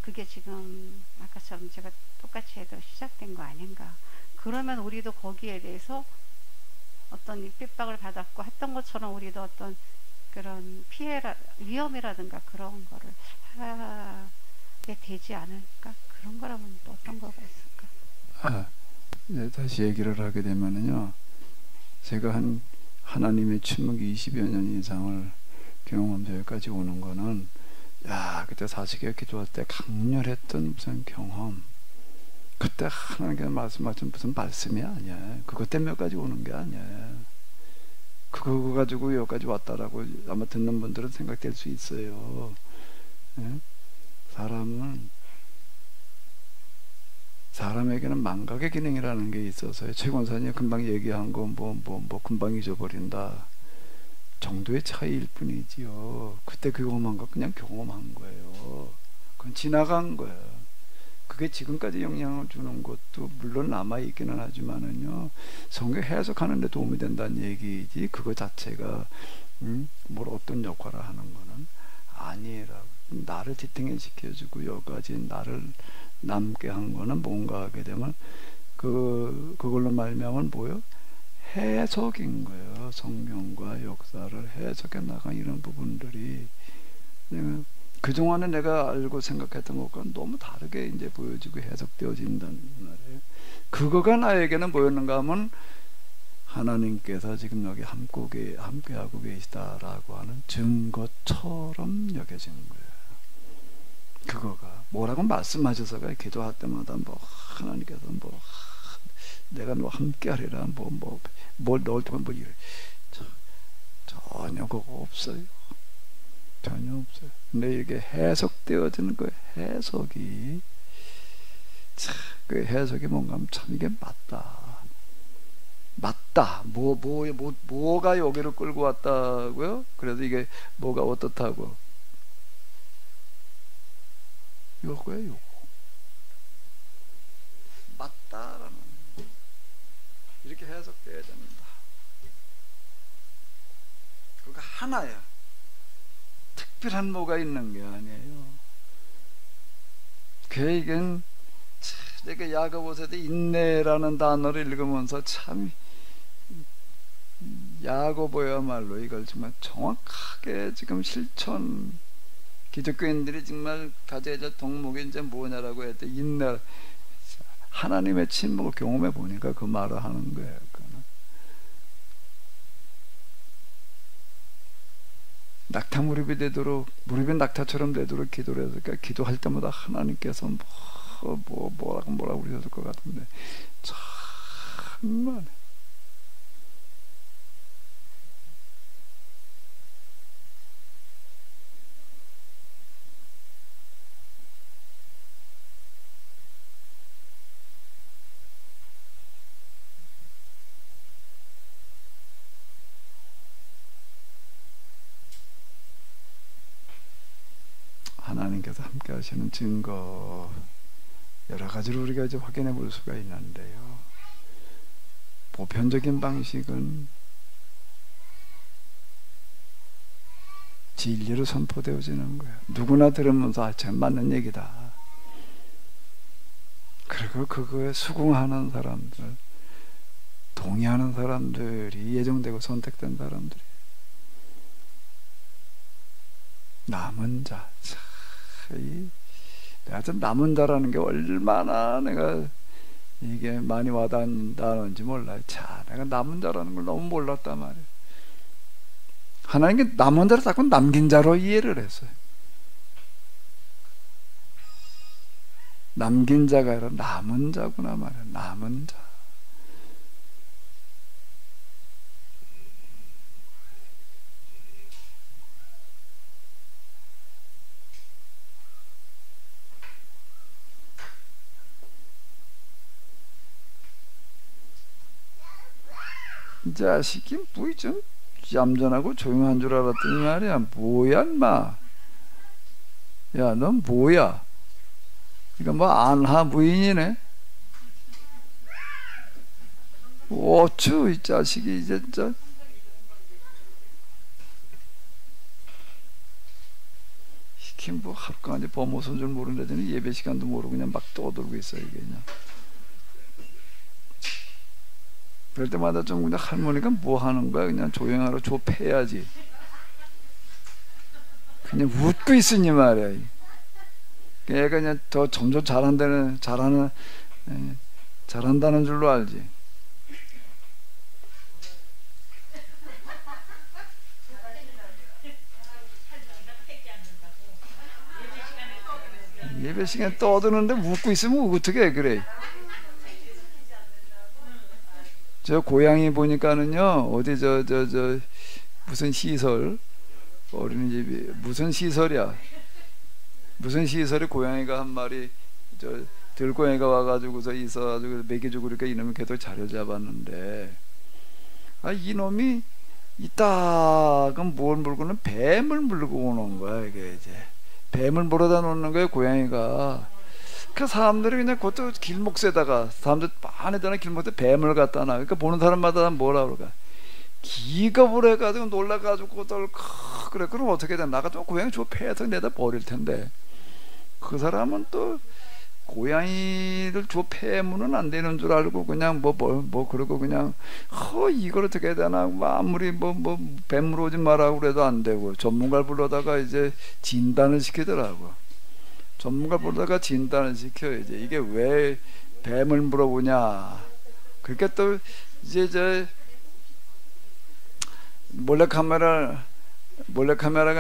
그게 지금 아까처럼 제가 똑같이 해도 시작된 거 아닌가. 그러면 우리도 거기에 대해서 어떤 핍박을 받았고 했던 것처럼 우리도 어떤 그런 위험이라든가 그런 거를 하게 되지 않을까? 그런 거라면 또 어떤 거가 있을까? 네, 다시 얘기를 하게 되면은요, 제가 하나님의 침묵 20여 년 이상을 경험하면서 여기까지 오는 거는, 그때 40개 기도할 때 강렬했던 무슨 경험, 그때 하나님께서 말씀하신 무슨 말씀이 아니야. 그것 때문에까지 오는 게 아니야. 그거 가지고 여기까지 왔다라고 아마 듣는 분들은 생각될 수 있어요. 예? 사람에게는 망각의 기능이라는 게 있어서요. 최 권사님이 금방 얘기한 거 금방 잊어버린다 정도의 차이일 뿐이지요. 그때 그것만 그냥 경험한 거예요. 그건 지나간 거예요. 그게 지금까지 영향을 주는 것도 물론 남아있기는 하지만은요, 성경 해석하는 데 도움이 된다는 얘기지 그거 자체가 뭘 어떤 역할을 하는 거는 아니라고. 나를 지탱해 시켜주고 여기까지 나를 남게 한 거는 뭔가 하게 되면 그걸로 말미암은 뭐요? 해석인 거예요. 성경과 역사를 해석해 나간 이런 부분들이 그동안에 내가 알고 생각했던 것과 너무 다르게 이제 보여지고 해석되어진다는 말이에요. 그거가 나에게는 뭐였는가 하면 하나님께서 지금 여기 함께하고 계시다라고 하는 증거처럼 여겨진 거예요. 그거가 뭐라고 말씀하셔서가 기도할 때마다 하나님께서 내가 너 함께하리라 뭘 넣을 때만 이래 전혀 그거 없어요. 전혀 없어요. 근데 이게 해석되어지는 거예요. 해석이 그 해석이 뭔가 하면 참 이게 맞다. 뭐가 여기를 끌고 왔다고요? 그래서 이게 뭐가 어떻다고? 요거예요. 맞다라는 이렇게 해석돼야 됩니다. 그러니까 하나야. 특별한 뭐가 있는 게 아니에요. 그에겐 이렇게 야고보서도 인내라는 단어를 읽으면서 참 야고보야말로 이걸 정말 정확하게 지금 실천, 기독교인들이 정말 가져야 될 덕목이 이제 뭐냐라고 했을 때 인내, 하나님의 침묵을 경험해 보니까 그 말을 하는 거예요. 낙타 무릎이 되도록, 무릎이 낙타처럼 되도록 기도를 해서, 그러니까 기도할 때마다 하나님께서 뭐라고 그러셨을 것 같은데 정말 하나님께서 함께 하시는 증거 여러 가지로 우리가 이제 확인해 볼 수가 있는데요. 보편적인 방식은 진리로 선포되어지는 거예요. 누구나 들으면서 참 맞는 얘기다. 그리고 그거에 수긍하는 사람들, 동의하는 사람들이 예정되고 선택된 사람들이 남은 자. 내가 좀 남은 자라는 게 얼마나 내가 이게 많이 와닿는다는지 몰라요. 내가 남은 자라는 걸 너무 몰랐단 말이에요. 하나님께 남은 자를 자꾸 남긴 자로 이해를 했어요. 남긴 자가 아니라 남은 자구나 말이에요. 남은 자. 이 자식이 뭐 좀 얌전하고 조용한 줄 알았더니 말이야, 뭐야 인마. 야, 넌 뭐야? 이거 뭐 안하 부인이네. 어쭈 이 자식이 진짜. 시킨 뭐 하루까지 범호선 줄 모르는데 예배 시간도 모르고 그냥 막 떠들고 있어요 이게 그냥. 그럴 때마다 좀 그냥 할머니가 뭐 하는 거야? 그냥 조용하러 좁혀야지. 그냥 웃고 있으니 말이야. 얘가 그냥 더 점점 잘한다는 줄로 알지. 예배 시간에 떠드는데 웃고 있으면 어떻게 그래? 저 고양이 보니까는요 어디 저 무슨 시설 어린이집이 무슨 시설이야? 무슨 시설에 고양이가 한 마리 저 들고양이가 와가지고서 있어가지고 먹여주고 그러니까 이놈이 계속 자료 잡았는데 아 이놈이 이따가 뭘 물고는 뱀을 물고 오는 거야 이게 이제 뱀을 물어다 놓는 거예요 고양이가. 그 사람들이 그냥 그것도 길목에다가 사람들 안에다가 길목에 뱀을 갖다 놔. 그러니까 보는 사람마다 뭐라 그럴까? 기겁을 해가지고 놀라가지고 그래. 그럼 어떻게 돼? 나가 좀 고양이 줘 패서 내다 버릴 텐데 그 사람은 또 고양이를 줘 패면은 안 되는 줄 알고 그냥 뭐 그러고 그냥 이걸 어떻게 해야 되나 아무리 뱀 물어오지 말라고 그래도 안 되고 전문가를 불러다가 이제 진단을 시키더라고. 전문가 보다가 진단을 시켜야지. 이게 왜 뱀을 물어보냐. 그렇게 또 이제 저 몰래카메라가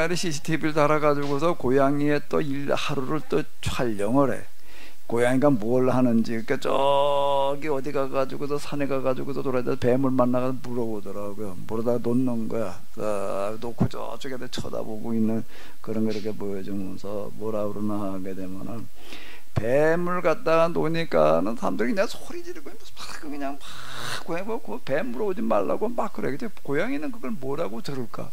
아니라 CCTV를 달아가지고서 고양이의 또 하루를 또 촬영을 해. 고양이가 뭘 하는지. 그러니까 저기 어디 가가지고서 산에 가가지고서 돌아다니다 뱀을 만나서 물어보더라고요. 물어다가 놓는 거야. 놓고 저쪽에다 쳐다보고 있는 그런 거 이렇게 보여주면서 뭐라 그러나 하게 되면은 뱀을 갖다가 놓으니까는 사람들이 그냥 소리 지르고 그냥 막 고양이 보고 뱀 물어오지 말라고 막 그래. 근데 고양이는 그걸 뭐라고 들을까?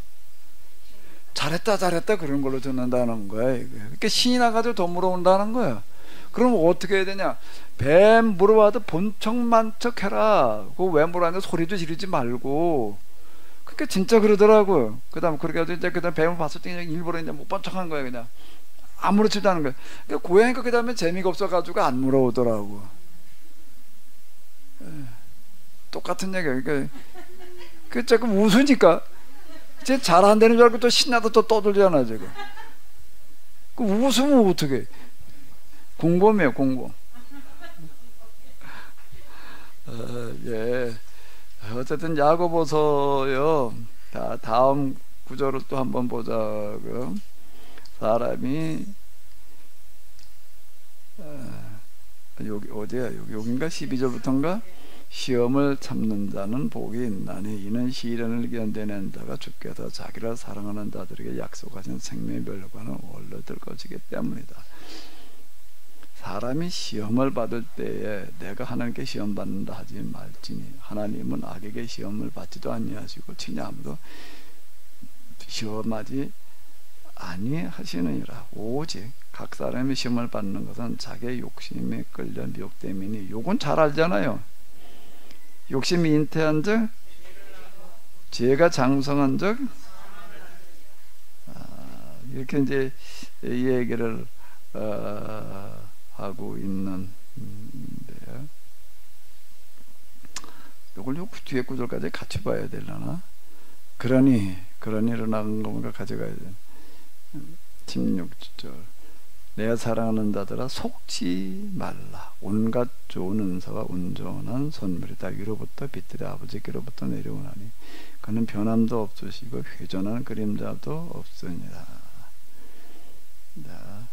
잘했다 그런 걸로 듣는다는 거야. 그러니까 신이 나가지고 더 물어온다는 거야. 그럼 어떻게 해야 되냐? 뱀 물어봐도 본척만척 해라. 그거 왜 물어봤는데 소리도 지르지 말고. 그러니까 진짜 그러더라고요. 그 다음에 그렇게 해서 이제 그다음 뱀을 봤을 때 그냥 일부러 이제 못 본 척한 거예요. 그냥 아무렇지도 않은 거예요. 그러니까 고양이가 그 다음에 재미가 없어가지고 안 물어오더라고. 똑같은 얘기예요. 그러니까 그 조금 웃으니까 쟤 잘 안 되는 줄 알고 또 신나서 또 떠들잖아 지금. 그 웃으면 어떡해? 공범이에요, 공범. 예. 어쨌든 야고보서요. 다음 구절을 또 한번 보자고요. 사람이 여기 어디야? 여기인가? 12절부터인가? 시험을 참는 자는 복이 있나니 이는 시련을 견뎌낸 자가 주께서 자기를 사랑하는 자들에게 약속하신 생명의 멸관을 얻을 것이기 때문이다. 사람이 시험을 받을 때에 내가 하나님께 시험 받는다 하지 말지니 하나님은 악에게 시험을 받지도 아니하시고 친히 아무도 시험하지 아니하시느니라. 오직 각 사람이 시험을 받는 것은 자기의 욕심에 끌려 미혹됨이니 요건 잘 알잖아요. 욕심이 잉태한 적 죄가 장성한 적 이렇게 이제 이 얘기를 하고 있는데요. 이걸 요 뒤에 구절까지 같이 봐야 되려나? 그러니를 나간 건가 가져가야 돼. 16절 내가 사랑하는 자들아 속지 말라. 온갖 좋은 은사와 온전한 선물이 다 위로부터 빛들의 아버지께로부터 내려오나니 그는 변함도 없으시고 회전하는 그림자도 없으니라. 자,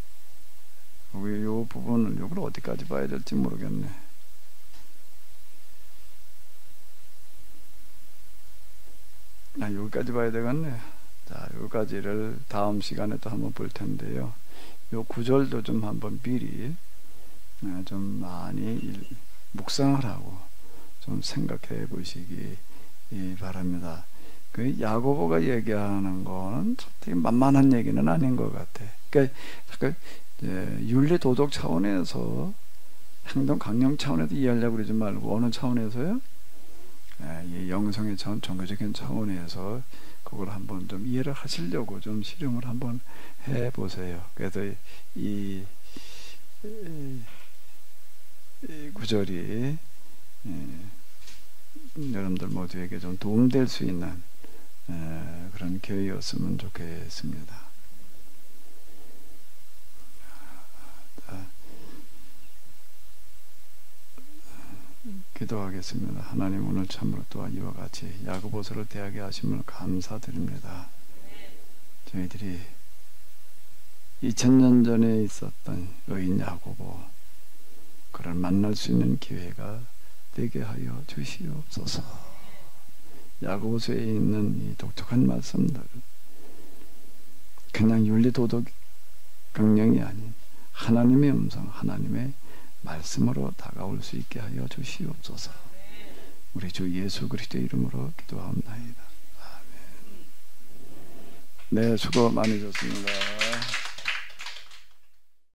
이 부분을 이걸 어디까지 봐야 될지 모르겠네. 여기까지 봐야 되겠네. 자, 여기까지를 다음 시간에 또 한번 볼 텐데요. 요 구절도 좀 한번 미리 좀 많이 묵상을 하고 좀 생각해 보시기 바랍니다. 그 야고보가 얘기하는 거는 되게 만만한 얘기는 아닌 것 같아. 그러니까 윤리 도덕 차원에서 행동 강령 차원에서 이해하려고 그러지 말고 어느 차원에서요? 이 영성의 차원, 종교적인 차원에서 그걸 한번 좀 이해를 하시려고 좀 실험을 한번 해보세요. 그래서 이 구절이 여러분들 모두에게 좀 도움될 수 있는 그런 교회였으면 좋겠습니다. 기도하겠습니다. 하나님, 오늘 참으로 또한 이와 같이 야고보서를 대하게 하심을 감사드립니다. 저희들이 2000년 전에 있었던 의인 야고보, 그를 만날 수 있는 기회가 되게 하여 주시옵소서. 야고보서에 있는 이 독특한 말씀들, 그냥 윤리도덕 강령이 아닌 하나님의 음성, 하나님의 말씀으로 다가올 수 있게 하여 주시옵소서. 우리 주 예수 그리스도의 이름으로 기도합니다. 아멘. 네, 수고 많으셨습니다.